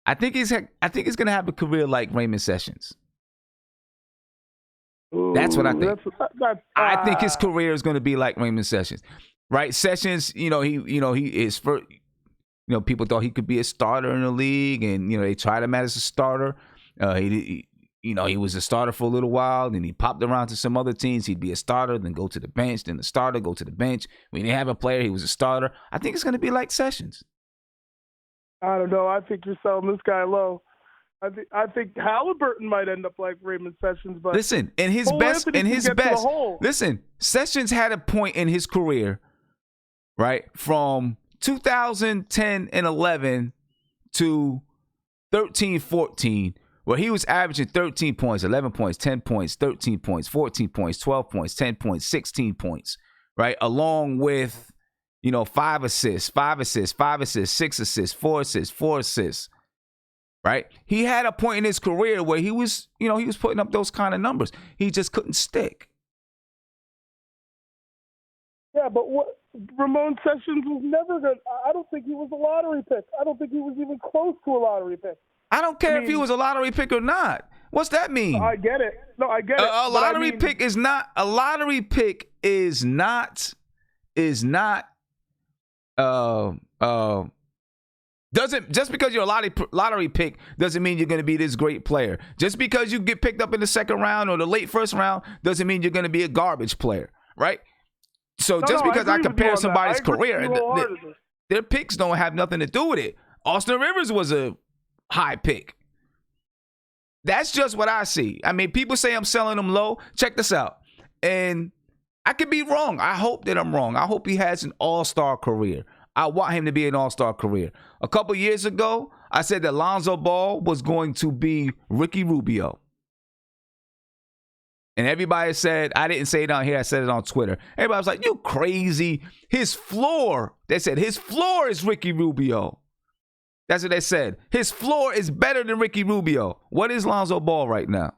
I think he's going to have a career like Raymond Sessions. That's what I think. I think his career is going to be like Raymond Sessions, right? Sessions, he is for, people thought he could be a starter in the league, and they tried him as a starter. He was a starter for a little while, then he popped around to some other teams. He'd be a starter, then go to the bench, then the starter, go to the bench. When he didn't have a player, he was a starter. I think it's going to be like Sessions. I don't know. I think you're selling this guy low. I think Halliburton might end up like Raymond Sessions, but listen, listen, Sessions had a point in his career, right, from 2010 and 11 to 13-14, where he was averaging 13 points, 11 points, 10 points, 13 points, 14 points, 12 points, 10 points, 16 points, right, along with 5 assists, 5 assists, 5 assists, 6 assists, 4 assists, 4 assists. right? He had a point in his career where he was putting up those kind of numbers. He just couldn't stick. Yeah, but Ramon Sessions was never good. I don't think he was a lottery pick. I don't think he was even close to a lottery pick. I don't care if he was a lottery pick or not. What's that mean? I get it. No, I get it. A lottery pick is not doesn't, just because you're a lottery pick doesn't mean you're going to be this great player. Just because you get picked up in the second round or the late first round doesn't mean you're going to be a garbage player, right? So just because I compare somebody's career, their picks don't have nothing to do with it. Austin Rivers was a high pick. That's just what I see. I mean, people say I'm selling him low. Check this out. And I could be wrong. I hope that I'm wrong. I hope he has an all-star career. I want him to be an all-star career. A couple years ago, I said that Lonzo Ball was going to be Ricky Rubio. And everybody said, I didn't say it on here, I said it on Twitter. Everybody was like, you crazy. His floor, they said, his floor is Ricky Rubio. That's what they said. His floor is better than Ricky Rubio. What is Lonzo Ball right now?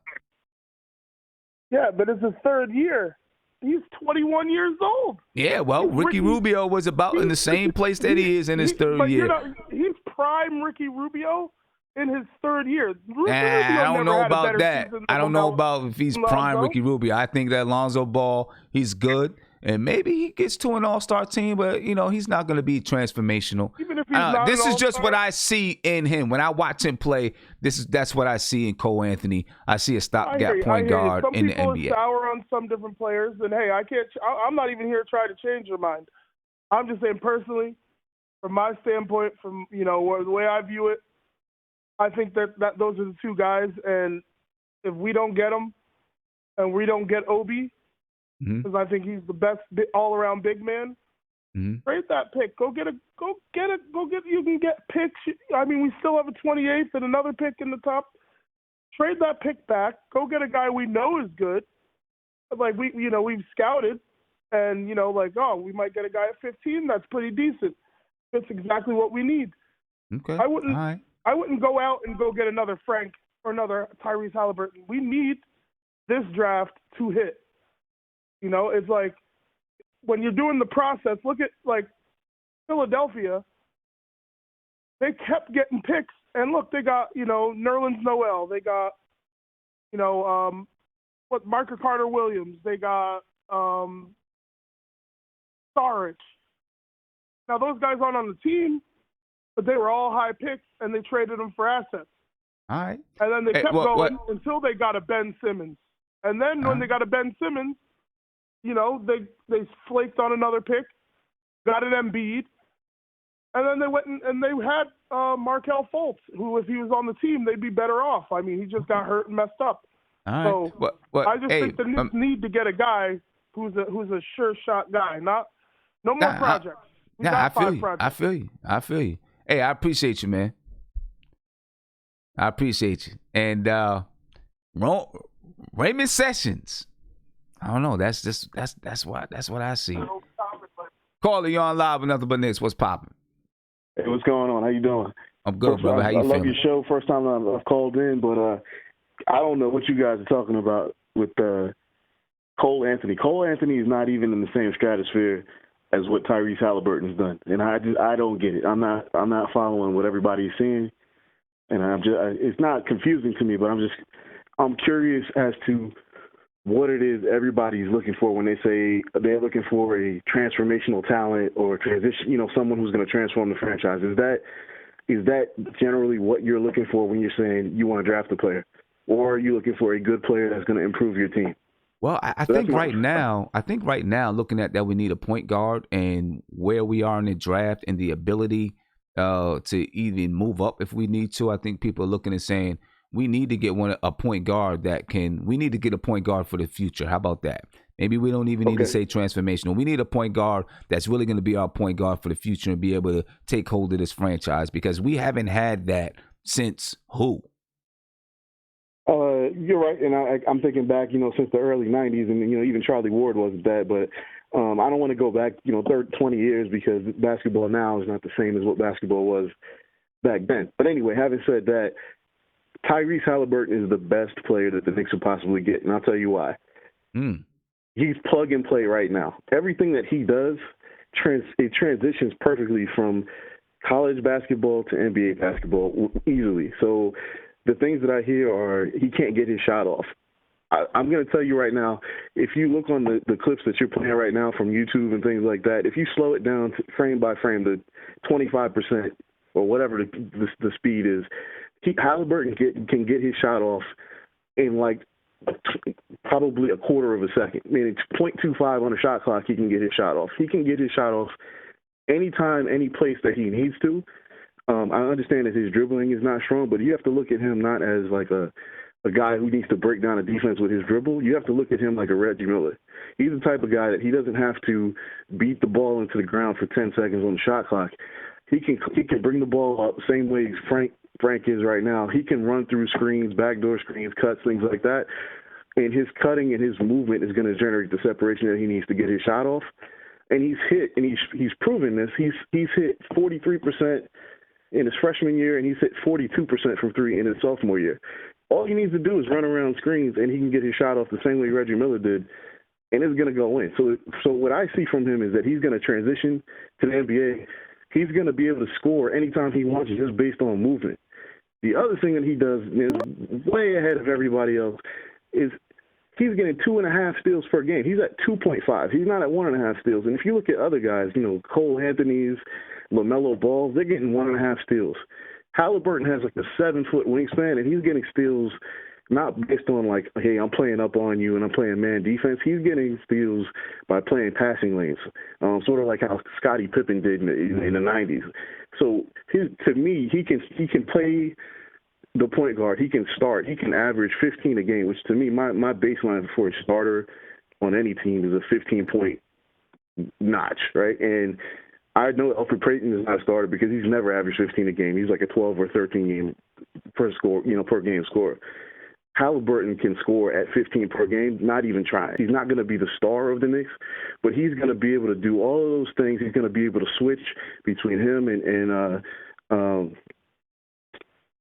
Yeah, but it's his third year. He's 21 years old. Yeah, well, Ricky Rubio was about in the same place that he is in his third year. He's prime Ricky Rubio in his third year. I don't know about that. I don't know about if he's prime Ricky Rubio. I think that Lonzo Ball, he's good. And maybe he gets to an all-star team, but, he's not going to be transformational. Even if he's not this is just all-star? what I see in him. When I watch him play, that's what I see in Cole Anthony. I see a stopgap point guard in the NBA. Some people are sour on some different players, and, hey, I'm not even here to try to change your mind. I'm just saying personally, from my standpoint, from, the way I view it, I think that those are the two guys, and if we don't get them and we don't get Obi, because I think he's the best all-around big man. Trade that pick. Go get. You can get picks. I mean, we still have a 28th and another pick in the top. Trade that pick back. Go get a guy we know is good. Like we've scouted, and we might get a guy at 15 that's pretty decent. That's exactly what we need. Okay. I wouldn't go out and go get another Frank or another Tyrese Haliburton. We need this draft to hit. It's like when you're doing the process, look at like Philadelphia. They kept getting picks, and look, they got Nerlens Noel. They got Marcus Carter Williams. They got Saric. Now those guys aren't on the team, but they were all high picks, and they traded them for assets. All right. And then they kept going until they got a Ben Simmons, and then when they got a Ben Simmons. They flaked on another pick, got an Embiid, and then they went and they had Markelle Fultz, who if he was on the team, they'd be better off. I mean, he just got hurt and messed up. All right. So I just think the Knicks need to get a guy who's a sure shot guy. No more projects. I feel you. Hey, I appreciate you, man. I appreciate you. And Raymond Sessions. I don't know. That's what I see. Caller, you on live with Nothing But Knicks. What's popping? Hey, what's going on? How you doing? I'm good, brother. How you feeling? I love your show. First time I've called in, but I don't know what you guys are talking about with Cole Anthony. Cole Anthony is not even in the same stratosphere as what Tyrese Haliburton's done, and I don't get it. I'm not following what everybody's seeing, and it's not confusing to me, but I'm curious as to what it is everybody's looking for when they say they're looking for a transformational talent or transition, someone who's going to transform the franchise. Is that generally what you're looking for when you're saying you want to draft a player, or are you looking for a good player that's going to improve your team? Well, I think right now, looking at that, we need a point guard, and where we are in the draft and the ability to even move up if we need to. I think people are looking and saying, we need to get a point guard we need to get a point guard for the future. How about that? Maybe we don't even need to say transformational. We need a point guard that's really going to be our point guard for the future and be able to take hold of this franchise, because we haven't had that since who? You're right. And I'm thinking back, since the early 90s, and, even Charlie Ward wasn't that, but I don't want to go back, 20 years, because basketball now is not the same as what basketball was back then. But anyway, having said that, Tyrese Haliburton is the best player that the Knicks will possibly get, and I'll tell you why. He's plug and play right now. Everything that he does, it transitions perfectly from college basketball to NBA basketball easily. So the things that I hear are he can't get his shot off. I'm going to tell you right now, if you look on the clips that you're playing right now from YouTube and things like that, if you slow it down frame by frame to 25% or whatever the speed is, Halliburton can get his shot off in like probably a quarter of a second. Meaning 0.25 on the shot clock, he can get his shot off. He can get his shot off anytime, any place that he needs to. I understand that his dribbling is not strong, but you have to look at him not as like a guy who needs to break down a defense with his dribble. You have to look at him like a Reggie Miller. He's the type of guy that he doesn't have to beat the ball into the ground for 10 seconds on the shot clock. He can bring the ball up the same way Frank is right now. He can run through screens, backdoor screens, cuts, things like that. And his cutting and his movement is going to generate the separation that he needs to get his shot off. And he's hit, and he's proven this. He's hit 43% in his freshman year, and he's hit 42% from three in his sophomore year. All he needs to do is run around screens, and he can get his shot off the same way Reggie Miller did, and it's going to go in. So what I see from him is that he's going to transition to the NBA. He's going to be able to score anytime he wants, just based on movement. The other thing that he does is way ahead of everybody else is he's getting 2.5 steals per game. He's at 2.5. He's not at 1.5 steals. And if you look at other guys, Cole Anthony's, LaMelo Ball, they're getting 1.5 steals. Halliburton has like a 7-foot wingspan, and he's getting steals not based on like, hey, I'm playing up on you and I'm playing man defense. He's getting steals by playing passing lanes, sort of like how Scottie Pippen did in the 90s. So to me, he can play the point guard. He can start. He can average 15 a game, which to me, my baseline for a starter on any team is a 15-point notch, right? And I know Alfred Payton is not a starter because he's never averaged 15 a game. He's like a 12 or 13 game per game scorer. Halliburton can score at 15 per game, not even trying. He's not going to be the star of the Knicks, but he's going to be able to do all of those things. He's going to be able to switch between him and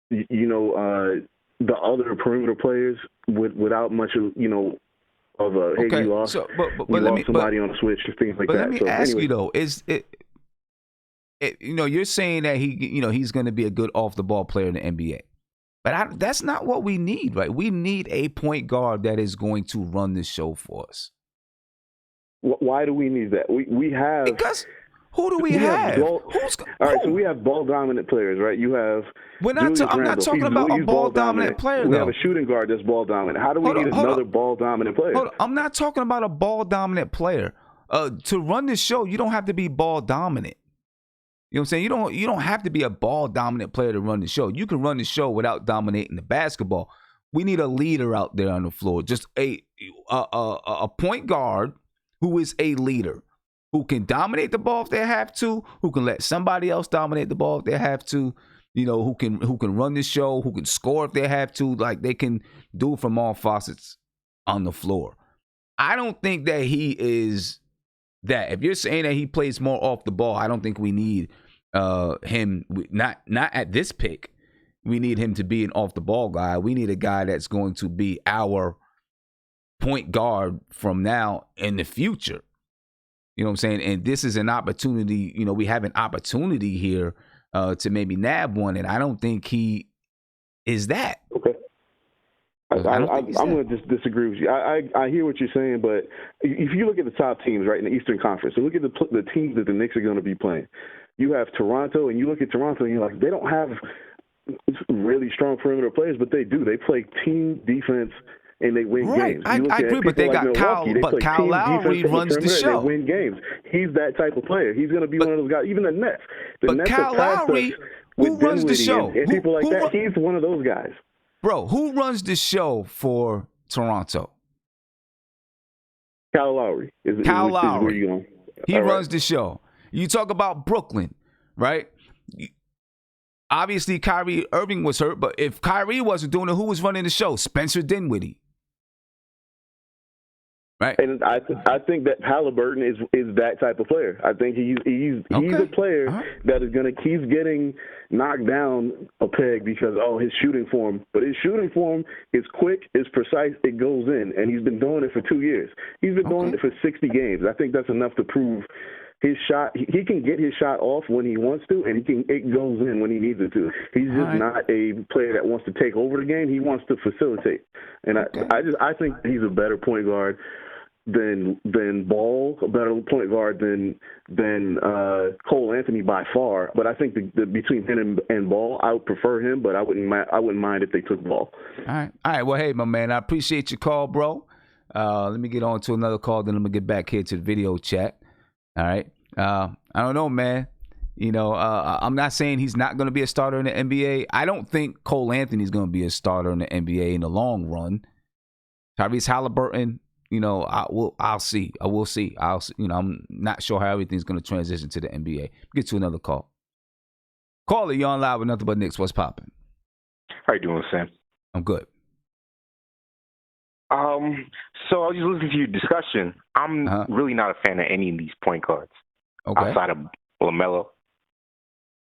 the other perimeter players without much of a hey, okay. you lost, but you let lost me, somebody on a switch, things like but that. But let me so ask anyway. you though, is it? You're saying that he's going to be a good off the ball player in the NBA. But that's not what we need, right? We need a point guard that is going to run the show for us. Why do we need that? We have because who do we have? All right, so we have ball dominant players, right? You have. I'm not talking about a ball dominant player. We have a shooting guard that's ball dominant. How do we need another ball dominant player? Hold on. I'm not talking about a ball dominant player. To run this show, you don't have to be ball dominant. You know what I'm saying? You don't have to be a ball dominant player to run the show. You can run the show without dominating the basketball. We need a leader out there on the floor, just a point guard who is a leader, who can dominate the ball if they have to, who can let somebody else dominate the ball if they have to, who can run the show, who can score if they have to. Like, they can do it from all facets on the floor. I don't think that he is that. If you're saying that he plays more off the ball, I don't think we need him. Not at this pick. We need him to be an off the ball guy. We need a guy that's going to be our point guard from now in the future. You know what I'm saying? And this is an opportunity. We have an opportunity here to maybe nab one, and I don't think he is that. Okay. I'm going to just disagree with you. I hear what you're saying, but if you look at the top teams, right, in the Eastern Conference, and look at the teams that the Knicks are going to be playing, you have Toronto, and you look at Toronto, and you're like, they don't have really strong perimeter players, but they do. They play team defense, and they win games. I agree, but they got Kyle Lowry runs the show. They win games. He's that type of player. He's going to be one of those guys. Even the Nets. The Nets Kyle Lowry, who runs the show? And people like that, he's one of those guys. Bro, who runs the show for Toronto? Kyle Lowry. Kyle Lowry. Is where you going. He runs the show. You talk about Brooklyn, right? Obviously, Kyrie Irving was hurt, but if Kyrie wasn't doing it, who was running the show? Spencer Dinwiddie. Right. And I think that Halliburton is that type of player. I think he's a player that is going to keep getting knocked down a peg because, his shooting form. But his shooting form is quick, is precise, it goes in. And he's been doing it for 2 years. He's been doing it for 60 games. I think that's enough to prove his shot. He can get his shot off when he wants to, and it goes in when he needs it to. He's just not a player that wants to take over the game. He wants to facilitate. And I think he's a better point guard than Ball, a better point guard than Cole Anthony by far. But I think between him and Ball, I would prefer him. But I wouldn't mind if they took Ball. All right. Well, hey, my man, I appreciate your call, bro. Let me get on to another call, then I'm gonna get back here to the video chat. All right. I don't know, man. I'm not saying he's not going to be a starter in the NBA. I don't think Cole Anthony's going to be a starter in the NBA in the long run. Tyrese Haliburton, I'll see. I will see. I'm not sure how everything's going to transition to the NBA. Get to another call. Caller, you're on live with Nothing But Knicks. What's popping? How you doing, Sam? I'm good. So I was just listening to your discussion. I'm really not a fan of any of these point guards outside of LaMelo.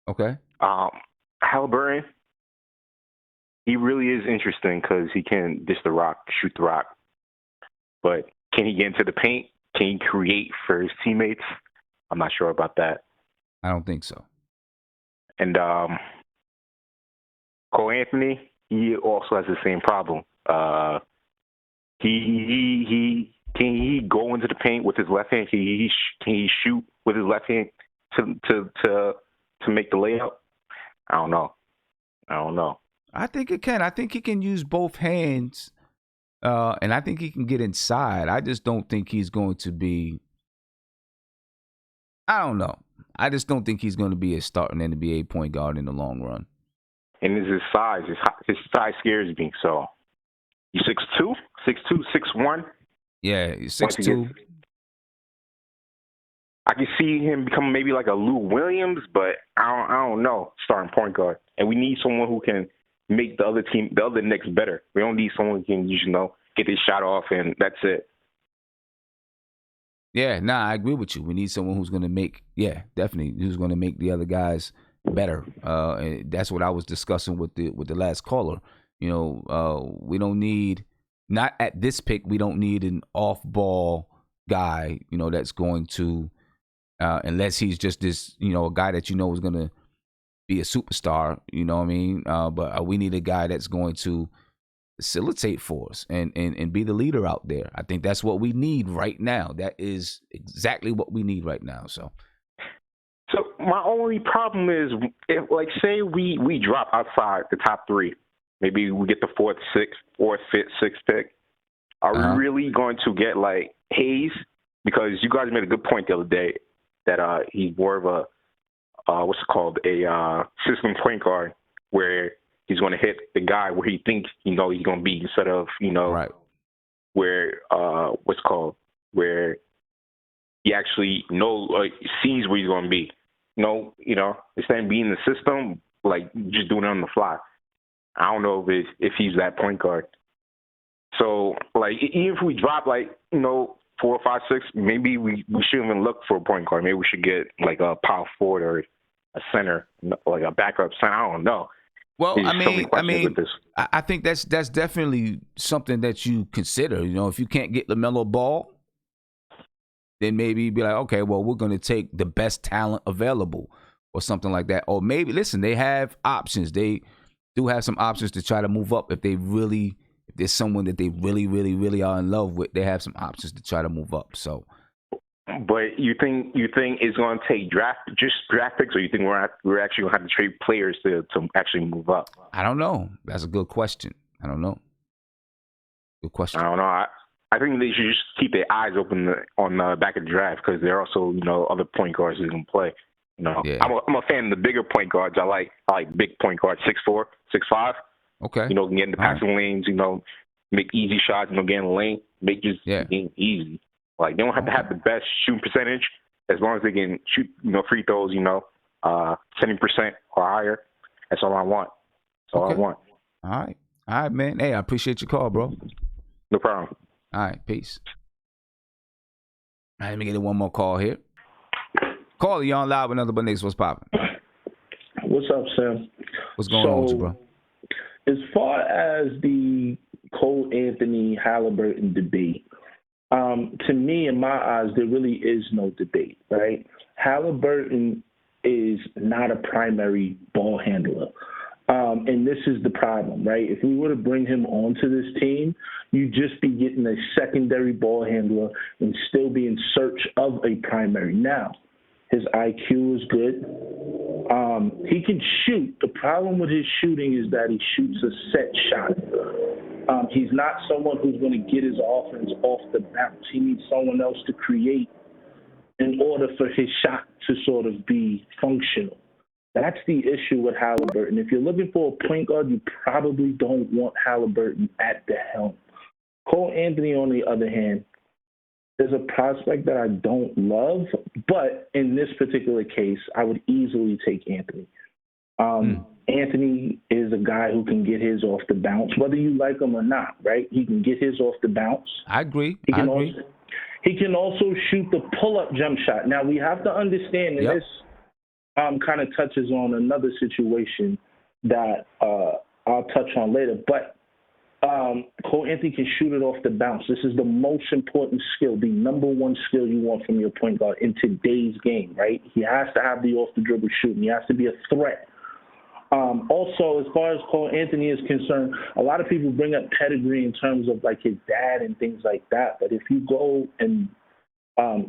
Okay. Halliburton, he really is interesting because he can dish the rock, shoot the rock. But can he get into the paint? Can he create for his teammates? I'm not sure about that. I don't think so. And Cole Anthony, he also has the same problem. Can he go into the paint with his left hand? Can he shoot with his left hand to make the layup? I don't know. I think it can. I think he can use both hands, and I think he can get inside. I just don't think he's going to be. I don't know. I just don't think he's going to be a starting NBA point guard in the long run. And it's his size. His size scares me. So you 6'2", 6'2", 6'1". Yeah, 6'2". I can see him become maybe like a Lou Williams, but I don't know, starting point guard. And we need someone who can make the other Knicks better. We don't need someone who can, get his shot off and that's it. Yeah, I agree with you. We need someone who's going to make, definitely, who's going to make the other guys better. And that's what I was discussing with the last caller. We don't need, not at this pick, we don't need an off-ball guy, that's going to, unless he's just this, a guy that is going to be a superstar, you know what I mean? But we need a guy that's going to facilitate for us and be the leader out there. I think that's what we need right now. That is exactly what we need right now. So my only problem is, if, say we drop outside the top three, maybe we get the fourth, fifth, sixth pick. Are we really going to get Hayes? Because you guys made a good point the other day that he's more of a a system point guard where he's going to hit the guy where he thinks he's going to be instead of right. Where where he actually sees where he's going to be. Instead of being in the system, just doing it on the fly. I don't know if he's that point guard. So even if we drop 4, 5, 6, maybe we shouldn't even look for a point guard. Maybe we should get a power forward or a center, a backup center. I don't know. Well, I think that's definitely something that you consider. If you can't get LaMelo Ball, then maybe you'd be like, okay, well, we're going to take the best talent available or something like that. Or maybe, listen, they have options. They do have some options to try to move up if there's someone that they really, really, really are in love with. They have some options to try to move up. So, but you think it's going to take draft picks, or you think we're actually going to have to trade players to actually move up? I don't know. That's a good question. I don't know. Good question. I don't know. I think they should just keep their eyes open on the back of the draft because there are also other point guards who can play. Yeah. I'm a fan of the bigger point guards. I like big point guards, 6'4", 6'5". Okay. Get in the passing lanes, make easy shots, get in the lane, make just game easy. They don't have to have the best shooting percentage as long as they can shoot, free throws, 70% or higher. That's all I want. That's all I want. All right, man. Hey, I appreciate your call, bro. No problem. All right, peace. All right, let me get one more call here. Caller, you on live with Nothing But Knicks. What's popping? What's up, Sam? What's going on with you, bro? As far as the Cole Anthony Halliburton debate, to me, in my eyes, there really is no debate, right? Halliburton is not a primary ball handler. And this is the problem, right? If we were to bring him onto this team, you'd just be getting a secondary ball handler and still be in search of a primary. Now, his IQ is good. He can shoot. The problem with his shooting is that he shoots a set shot. He's not someone who's going to get his offense off the bounce. He needs someone else to create in order for his shot to sort of be functional. That's the issue with Halliburton. If you're looking for a point guard, you probably don't want Halliburton at the helm. Cole Anthony, on the other hand, is a prospect that I don't love, but in this particular case, I would easily take Anthony. Anthony is a guy who can get his off the bounce, whether you like him or not, right? He can get his off the bounce. I agree. He can also shoot the pull-up jump shot. Now, we have to understand that this kind of touches on another situation that I'll touch on later, but Cole Anthony can shoot it off the bounce. This is the most important skill, the number one skill you want from your point guard in today's game, right? He has to have the off-the-dribble shooting. He has to be a threat. Also, as far as Cole Anthony is concerned, a lot of people bring up pedigree in terms of like his dad and things like that. But if you go and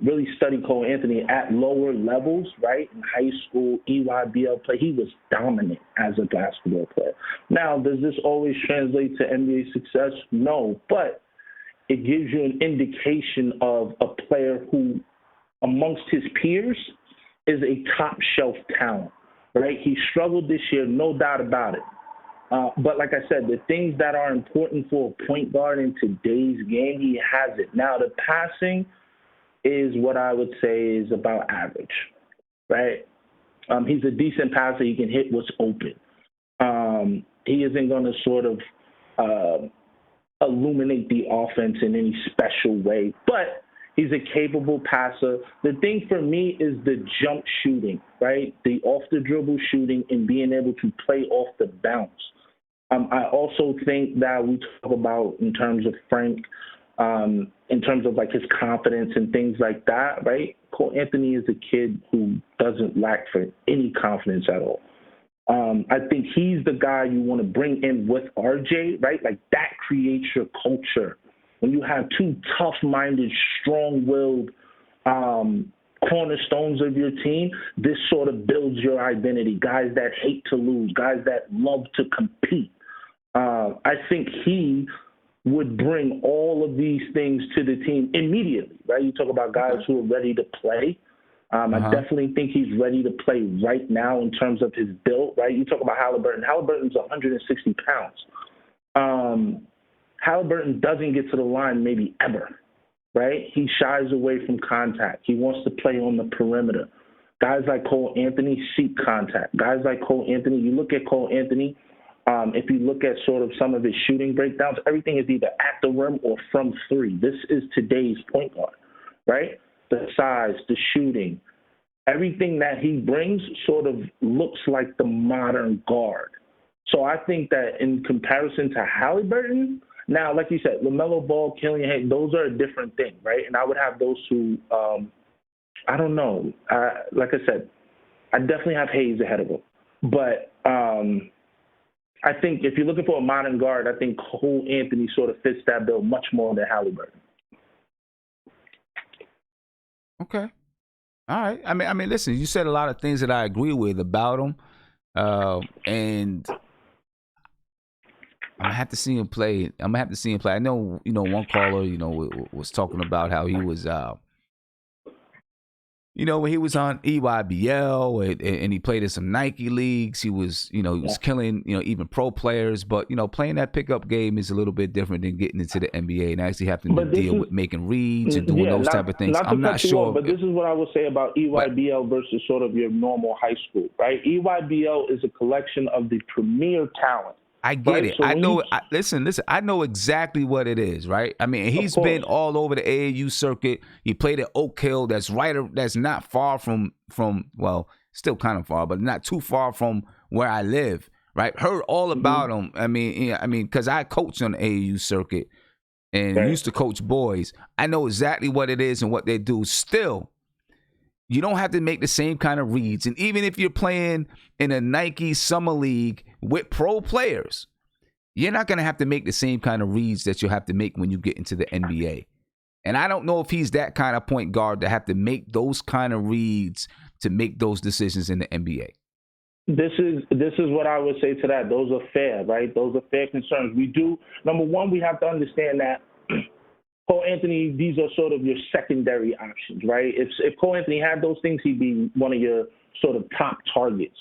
really study Cole Anthony at lower levels, right, in high school, EYBL play, he was dominant as a basketball player. Now, does this always translate to NBA success? No, but it gives you an indication of a player who, amongst his peers, is a top-shelf talent. Right? He struggled this year, no doubt about it. But like I said, the things that are important for a point guard in today's game, he has it. Now, the passing is what I would say is about average, right? He's a decent passer. He can hit what's open. He isn't going to sort of illuminate the offense in any special way, but he's a capable passer. The thing for me is the jump shooting, right? The off-the-dribble shooting and being able to play off the bounce. I also think that we talk about in terms of Frank, in terms of like his confidence and things like that, right? Cole Anthony is a kid who doesn't lack for any confidence at all. I think he's the guy you want to bring in with RJ, right? Like that creates your culture. When you have two tough-minded, strong-willed cornerstones of your team, this sort of builds your identity. Guys that hate to lose, guys that love to compete. I think he would bring all of these things to the team immediately, right? You talk about guys who are ready to play. I definitely think he's ready to play right now in terms of his build, right? You talk about Halliburton. Halliburton's 160 pounds. Halliburton doesn't get to the line maybe ever, right? He shies away from contact. He wants to play on the perimeter. Guys like Cole Anthony seek contact. Guys like Cole Anthony, you look at Cole Anthony, if you look at sort of some of his shooting breakdowns, everything is either at the rim or from three. This is today's point guard, right? The size, the shooting, everything that he brings sort of looks like the modern guard. So I think that in comparison to Haliburton, now, like you said, LaMelo Ball, Killian Hayes, those are a different thing, right? And I would have those two, I don't know. Like I said, I definitely have Hayes ahead of him. But I think if you're looking for a modern guard, I think Cole Anthony sort of fits that bill much more than Haliburton. Okay. All right. I mean, listen, you said a lot of things that I agree with about him. And I'm gonna have to see him play. I know, one caller, was talking about how he was, when he was on EYBL and he played in some Nike leagues, he was killing, even pro players. But, playing that pickup game is a little bit different than getting into the NBA and actually having to deal with making reads and doing those type of things. I'm not sure. But this is what I would say about EYBL versus sort of your normal high school, right? EYBL is a collection of the premier talent. I get it. So I know. Listen. I know exactly what it is, right? I mean, he's been all over the AAU circuit. He played at Oak Hill. That's not far from. Well, still kind of far, but not too far from where I live, right? Heard all about him. I mean, because I coached on the AAU circuit and used to coach boys. I know exactly what it is and what they do. Still, you don't have to make the same kind of reads. And even if you're playing in a Nike Summer League with pro players, you're not going to have to make the same kind of reads that you'll have to make when you get into the NBA. And I don't know if he's that kind of point guard to have to make those kind of reads to make those decisions in the NBA. This is what I would say to that. Those are fair, right? Those are fair concerns. We do, number one, we have to understand that Cole Anthony, these are sort of your secondary options, right? If Cole Anthony had those things, he'd be one of your sort of top targets.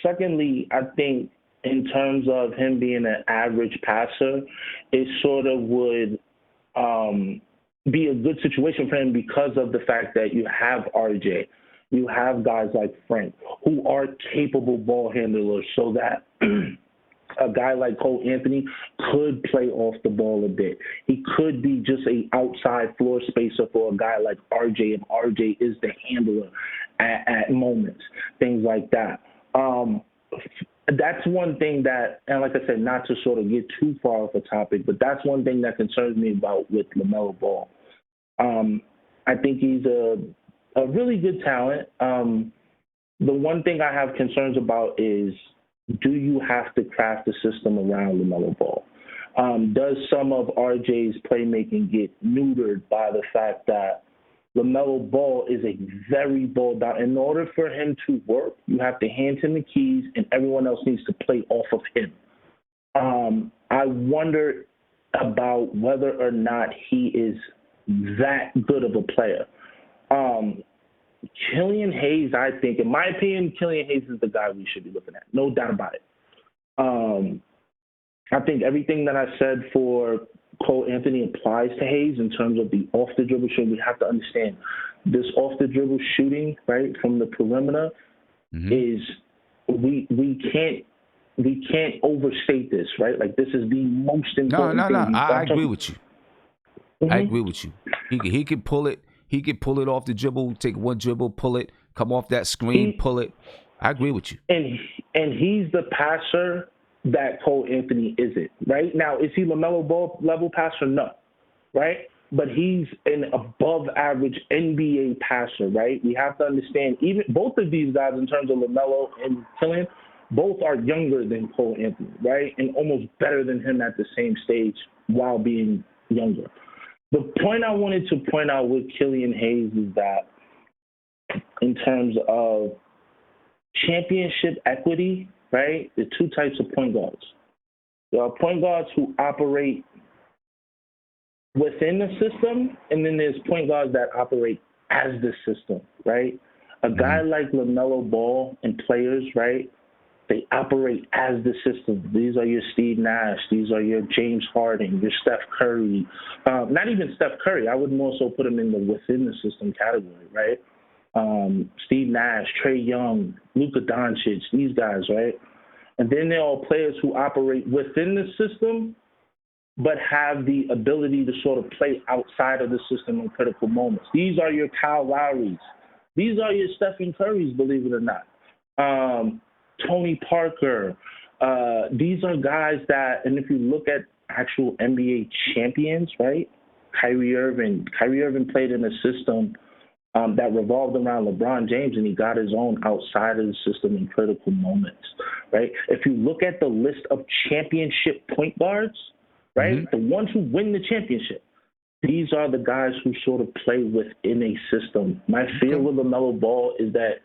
Secondly, I think in terms of him being an average passer, it sort of would be a good situation for him because of the fact that you have RJ, you have guys like Frank who are capable ball handlers, so that a guy like Cole Anthony could play off the ball a bit. He could be just a outside floor spacer for a guy like RJ, and RJ is the handler at moments, things like that. That's one thing that, and like I said, not to sort of get too far off the topic, but that's one thing that concerns me about with LaMelo Ball. I think he's a really good talent. The one thing I have concerns about is, do you have to craft a system around LaMelo Ball? Does some of RJ's playmaking get neutered by the fact that LaMelo Ball is a very ball down? In order for him to work, you have to hand him the keys, and everyone else needs to play off of him. I wonder about whether or not he is that good of a player. Killian Hayes, I think, in my opinion, Killian Hayes is the guy we should be looking at. No doubt about it. I think everything that I said for Cole Anthony applies to Hayes in terms of the off-the-dribble shooting. We have to understand this off-the-dribble shooting, right, from the perimeter is we can't overstate this, right? Like, this is the most important thing. No. I agree with you. I agree with you. He can pull it. He can pull it off the dribble, take one dribble, pull it, come off that screen, pull it. I agree with you. And he's the passer that Cole Anthony isn't, right? Now, is he LaMelo Ball level passer? No, right? But he's an above average NBA passer, right? We have to understand, even both of these guys, in terms of LaMelo and Killian, both are younger than Cole Anthony, right? And almost better than him at the same stage while being younger. The point I wanted to point out with Killian Hayes is that in terms of championship equity, right, there are two types of point guards. There are point guards who operate within the system, and then there's point guards that operate as the system, right? A guy like LaMelo Ball and players, right, they operate as the system. These are your Steve Nash. These are your James Harden, your Steph Curry. Not even Steph Curry. I would more so put him in the within the system category, right? Steve Nash, Trae Young, Luka Doncic, these guys, right? And then there are players who operate within the system but have the ability to sort of play outside of the system in critical moments. These are your Kyle Lowrys. These are your Stephen Currys, believe it or not. Tony Parker. These are guys that, and if you look at actual NBA champions, right? Kyrie Irving played in a system that revolved around LeBron James, and he got his own outside of the system in critical moments, right? If you look at the list of championship point guards, right, the ones who win the championship, these are the guys who sort of play within a system. My fear with LaMelo Ball is that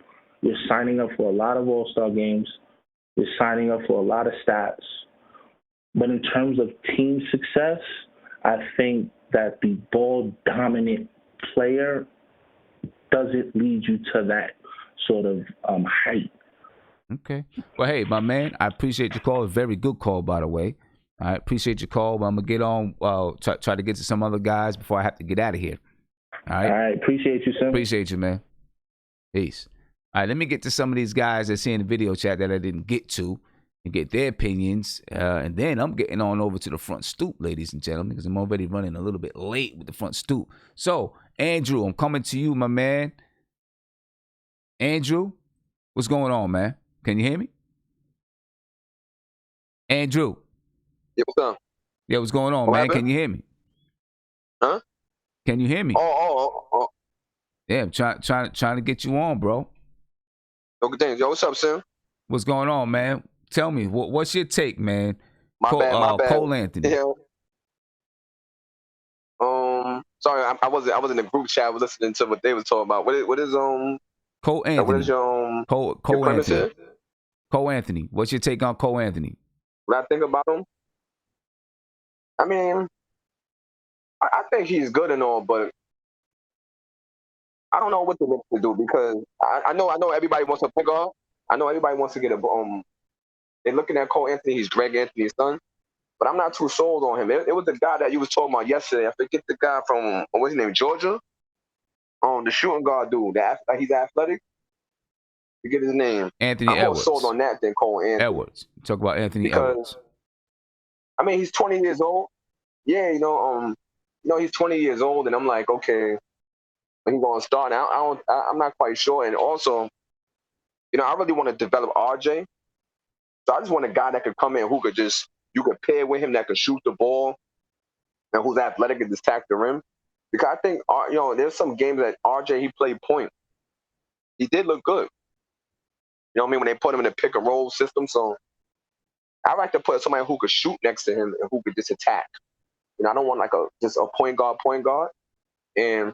you're signing up for a lot of all-star games. You're signing up for a lot of stats. But in terms of team success, I think that the ball-dominant player doesn't lead you to that sort of height. Okay. Well, hey, my man, I appreciate your call. A very good call, by the way. I appreciate your call. But I'm going to get on, try to get to some other guys before I have to get out of here. All right? All right. Appreciate you, sir. Appreciate you, man. Peace. All right, let me get to some of these guys that see in the video chat that I didn't get to and get their opinions. And then I'm getting on over to the front stoop, ladies and gentlemen, because I'm already running a little bit late with the front stoop. So, Andrew, I'm coming to you, my man. Andrew, what's going on, man? Can you hear me? Andrew. Yeah, what's up? Yeah, what's going on, What man? happened? Can you hear me? Huh? Can you hear me? Oh. Yeah, I'm trying to get you on, bro. Okay, thanks. Yo, what's up, Sam? What's going on, man? Tell me, what's your take, man? My bad. Cole Anthony. Yeah. Sorry, I was in the group chat. I was listening to what they was talking about. What is Cole Anthony. What is your Cole premise Anthony. here? Cole Anthony. What's your take on Cole Anthony? What I think about him? I mean, I think he's good and all, but I don't know what the Knicks to do because I know everybody wants to pick off. I know everybody wants to get a They're looking at Cole Anthony. He's Greg Anthony's son. But I'm not too sold on him. It was the guy that you was talking about yesterday. I forget the guy from, what's his name, Georgia? The shooting guard dude. He's athletic. Forget his name. Anthony I'm Edwards. more sold on that than Cole Anthony. Edwards. Talk about Anthony Edwards. I mean, he's 20 years old. Yeah, he's 20 years old, and I'm like, okay, when he's going to start? I'm not quite sure. And also, I really want to develop RJ. So I just want a guy that could come in who could you could pair with him that could shoot the ball and who's athletic and just attack the rim. Because I think, there's some games that RJ, he played point. He did look good. You know what I mean? When they put him in a pick and roll system. So I like to put somebody who could shoot next to him and who could just attack. I don't want just a point guard. And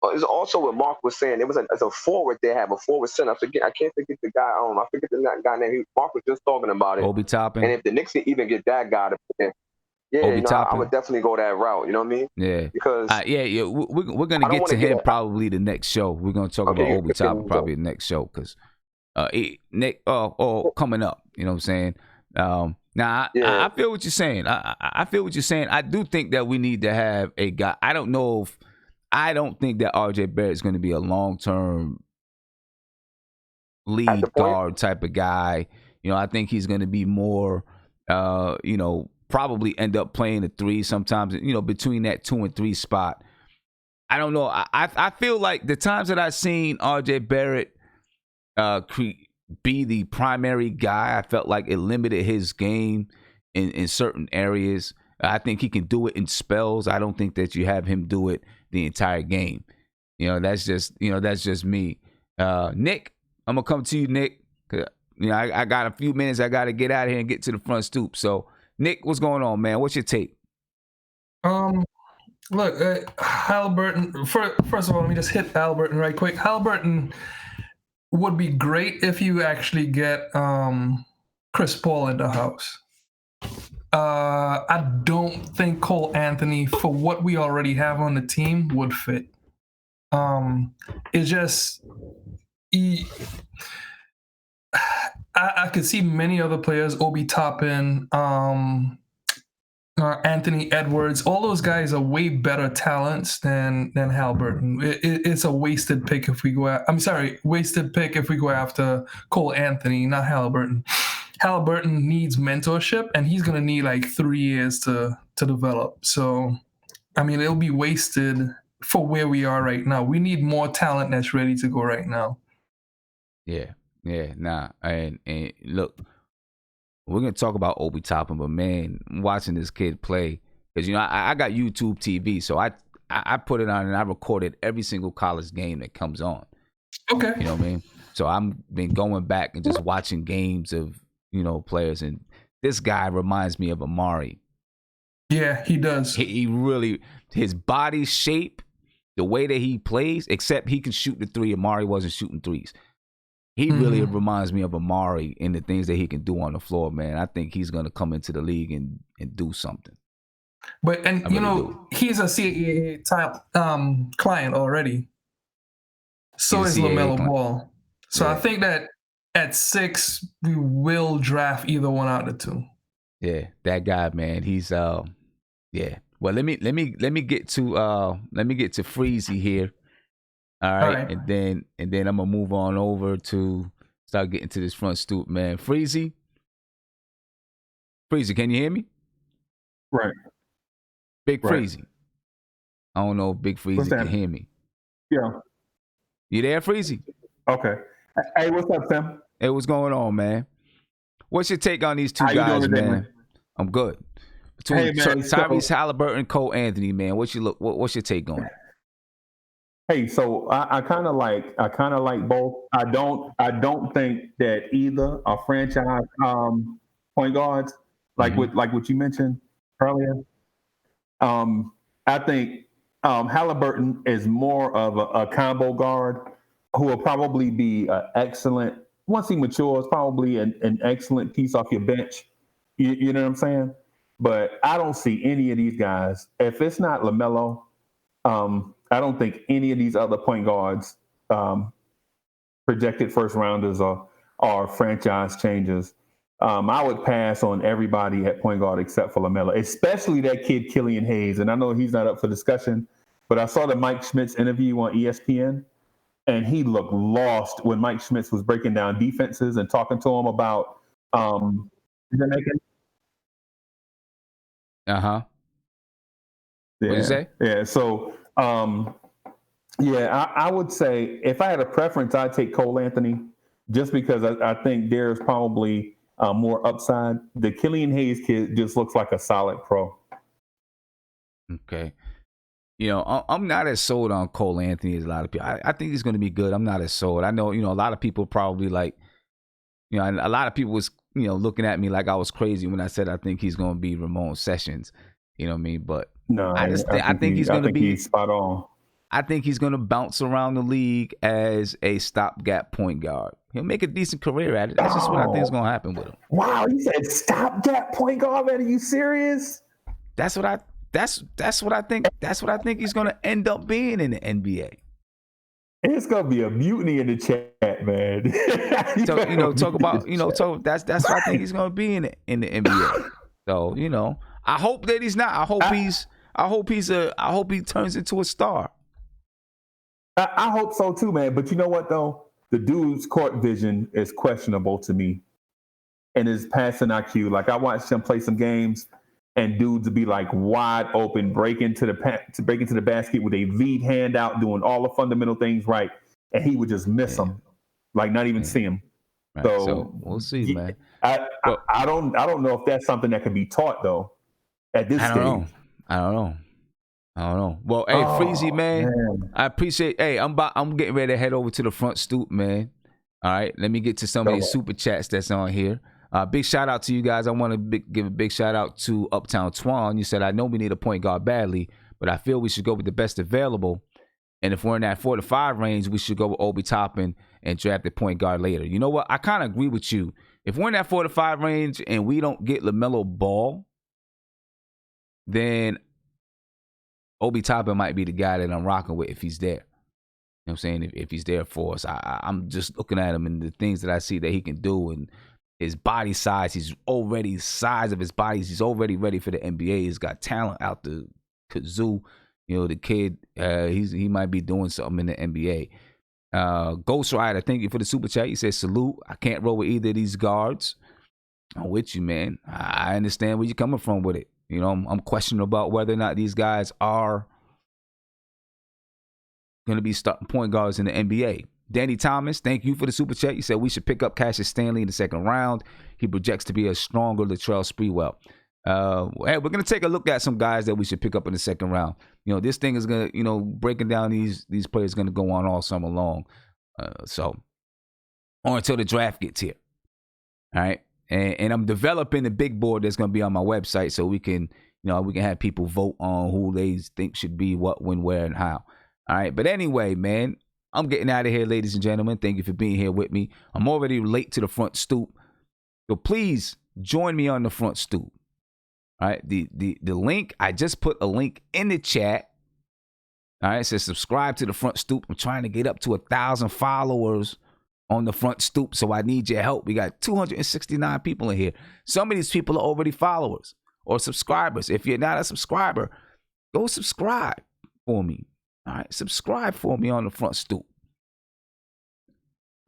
it's also what Mark was saying. It was a forward they have, a forward center. I can't forget the guy. I forget the guy name. Mark was just talking about it. Obi Toppin. And if the Knicks can even get that guy to play, I would definitely go that route. You know what I mean? Yeah. Because we're gonna get to him probably the next show. We're gonna talk about Obi Toppin probably the next show because Nick coming up. You know what I'm saying? I feel what you're saying. I feel what you're saying. I do think that we need to have a guy. I don't think that RJ Barrett is going to be a long-term lead guard type of guy. I think he's going to be more, probably end up playing the three sometimes, between that 2 and 3 spot. I don't know. I feel like the times that I've seen RJ Barrett be the primary guy, I felt like it limited his game in certain areas. I think he can do it in spells. I don't think that you have him do it the entire game. That's just me. Nick, I'm gonna come to you, Nick. I got a few minutes. I got to get out of here and get to the front stoop. So, Nick, what's going on, man? What's your take? Look, Haliburton. First of all, let me just hit Haliburton right quick. Haliburton would be great if you actually get Chris Paul in the house. I don't think Cole Anthony, for what we already have on the team, would fit. It's just I could see many other players, Obi Toppin, Anthony Edwards. All those guys are way better talents than Haliburton. It's a wasted pick if we go. Wasted pick if we go after Cole Anthony, not Haliburton. Haliburton needs mentorship, and he's gonna need like 3 years to develop. So, it'll be wasted for where we are right now. We need more talent that's ready to go right now. Yeah, nah, and look, we're gonna talk about Obi Toppin, but man, watching this kid play, because I got YouTube TV, so I put it on and I recorded every single college game that comes on. Okay, you know what I mean. So I've been going back and just watching games of players, and this guy reminds me of Amari. Yeah, he does. He really, his body shape, the way that he plays, except he can shoot the three. Amari wasn't shooting threes. He really reminds me of Amari in the things that he can do on the floor, man. I think he's going to come into the league and do something. But, he's a CAA client already. So is LaMelo Ball. So I think that at 6, we will draft either one out of the two. Yeah, that guy, man. He's yeah. Well, let me get to Freezy here. All right. And then I'm gonna move on over to start getting to this front stoop, man. Freezy, can you hear me? Right. Big Freezy. I don't know if Big Freezy can hear me. Yeah. You there, Freezy? Okay. Hey, what's up, Sam? Hey, what's going on, man? What's your take on these two How you guys, doing today, man? man? I'm good. Between Hey, man, Tyrese so- Haliburton, Cole Anthony, man. What's your take on it? Hey, so I kind of like both. I don't think that either are franchise point guards like what you mentioned earlier. I think Halliburton is more of a combo guard who will probably be excellent once he matures. Probably an excellent piece off your bench. You know what I'm saying? But I don't see any of these guys. If it's not LaMelo, I don't think any of these other point guards, projected first rounders, are franchise changers. I would pass on everybody at point guard except for LaMelo, especially that kid Killian Hayes. And I know he's not up for discussion, but I saw the Mike Schmitz interview on ESPN, and he looked lost when Mike Schmitz was breaking down defenses and talking to him about. Uh-huh. Yeah. What'd you say? Yeah. So, I would say if I had a preference, I'd take Cole Anthony, just because I think there's probably more upside. The Killian Hayes kid just looks like a solid pro. Okay. I'm not as sold on Cole Anthony as a lot of people. I think he's going to be good. I'm not as sold. I know, a lot of people probably like, and a lot of people was, looking at me like I was crazy when I said I think he's going to be Ramon Sessions. You know what I mean? But No, I think he's going to be spot on. I think he's going to bounce around the league as a stopgap point guard. He'll make a decent career at it. That's just what I think is going to happen with him. Wow, you said stopgap point guard, man. Are you serious? That's what I think. That's what I think he's going to end up being in the NBA. It's gonna be a mutiny in the chat, man. So that's what I think he's gonna be in the NBA. So I hope that he's not. I hope he turns into a star. I hope so too, man. But you know what though? The dude's court vision is questionable to me, and his passing IQ. Like I watched him play some games, and dudes would be like wide open, break into the basket with a V hand out, doing all the fundamental things right, and he would just miss them, like not even see him. Right. So we'll see, man. I don't know if that's something that can be taught though. At this stage, I don't know. Well, hey, Freezy, man, I appreciate. Hey, I'm getting ready to head over to the front stoop, man. All right, let me get to some of these super chats that's on here. Big shout out to you guys. I want to give a big shout out to Uptown Twan. You said, I know we need a point guard badly, but I feel we should go with the best available. And if we're in that 4 to 5 range, we should go with Obi Toppin and draft the point guard later. You know what? I kind of agree with you. If we're in that 4 to 5 range and we don't get LaMelo Ball, then Obi Toppin might be the guy that I'm rocking with if he's there. You know what I'm saying? If he's there for us. I'm just looking at him and the things that I see that he can do, and his body size, he's already ready for the NBA. He's got talent out the kazoo. The kid, he might be doing something in the NBA. Ghost Rider, thank you for the super chat. He says, salute. I can't roll with either of these guards. I'm with you, man. I understand where you're coming from with it. I'm questioning about whether or not these guys are going to be starting point guards in the NBA. Danny Thomas, thank you for the super chat. You said we should pick up Cassius Stanley in the second round. He projects to be a stronger Latrell Sprewell. Hey, we're going to take a look at some guys that we should pick up in the second round. This thing is going to, breaking down these players is going to go on all summer long. Or until the draft gets here. All right. And I'm developing the big board that's going to be on my website so we can have people vote on who they think should be what, when, where, and how. All right. But anyway, man, I'm getting out of here, ladies and gentlemen. Thank you for being here with me. I'm already late to the front stoop. So please join me on the front stoop. All right. The link, I just put a link in the chat. All right. It says subscribe to the front stoop. I'm trying to get up to 1,000 followers on the front stoop, so I need your help. We got 269 people in here. Some of these people are already followers or subscribers. If you're not a subscriber, go subscribe for me. All right, subscribe for me on the front stoop.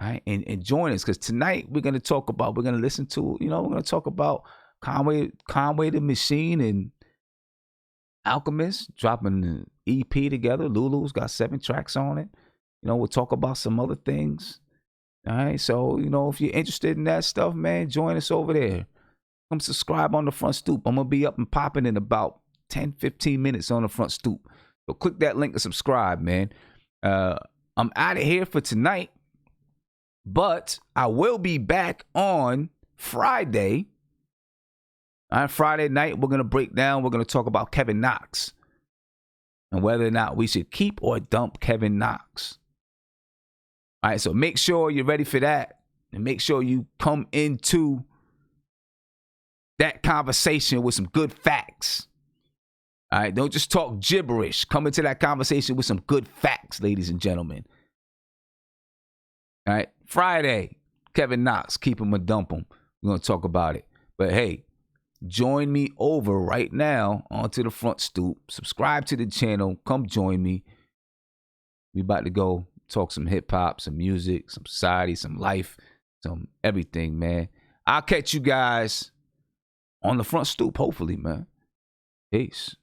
All right, and join us, because tonight we're going to talk about, we're going to listen to, we're going to talk about Conway the Machine and Alchemist dropping an EP together. Lulu's got 7 tracks on it. We'll talk about some other things. All right, so, you know, if you're interested in that stuff, man, join us over there. Come subscribe on the Front Stoop. I'm going to be up and popping in about 10, 15 minutes on the Front Stoop. So click that link to subscribe, man. I'm out of here for tonight, but I will be back on Friday. On Friday night, we're going to talk about Kevin Knox and whether or not we should keep or dump Kevin Knox. All right, so make sure you're ready for that, and make sure you come into that conversation with some good facts. All right, don't just talk gibberish. Come into that conversation with some good facts, ladies and gentlemen. All right, Friday, Kevin Knox, keep him or dump him. We're going to talk about it. But hey, join me over right now onto the Front Stoop. Subscribe to the channel. Come join me. We about to go talk some hip hop, some music, some society, some life, some everything, man. I'll catch you guys on the Front Stoop, hopefully, man. Peace.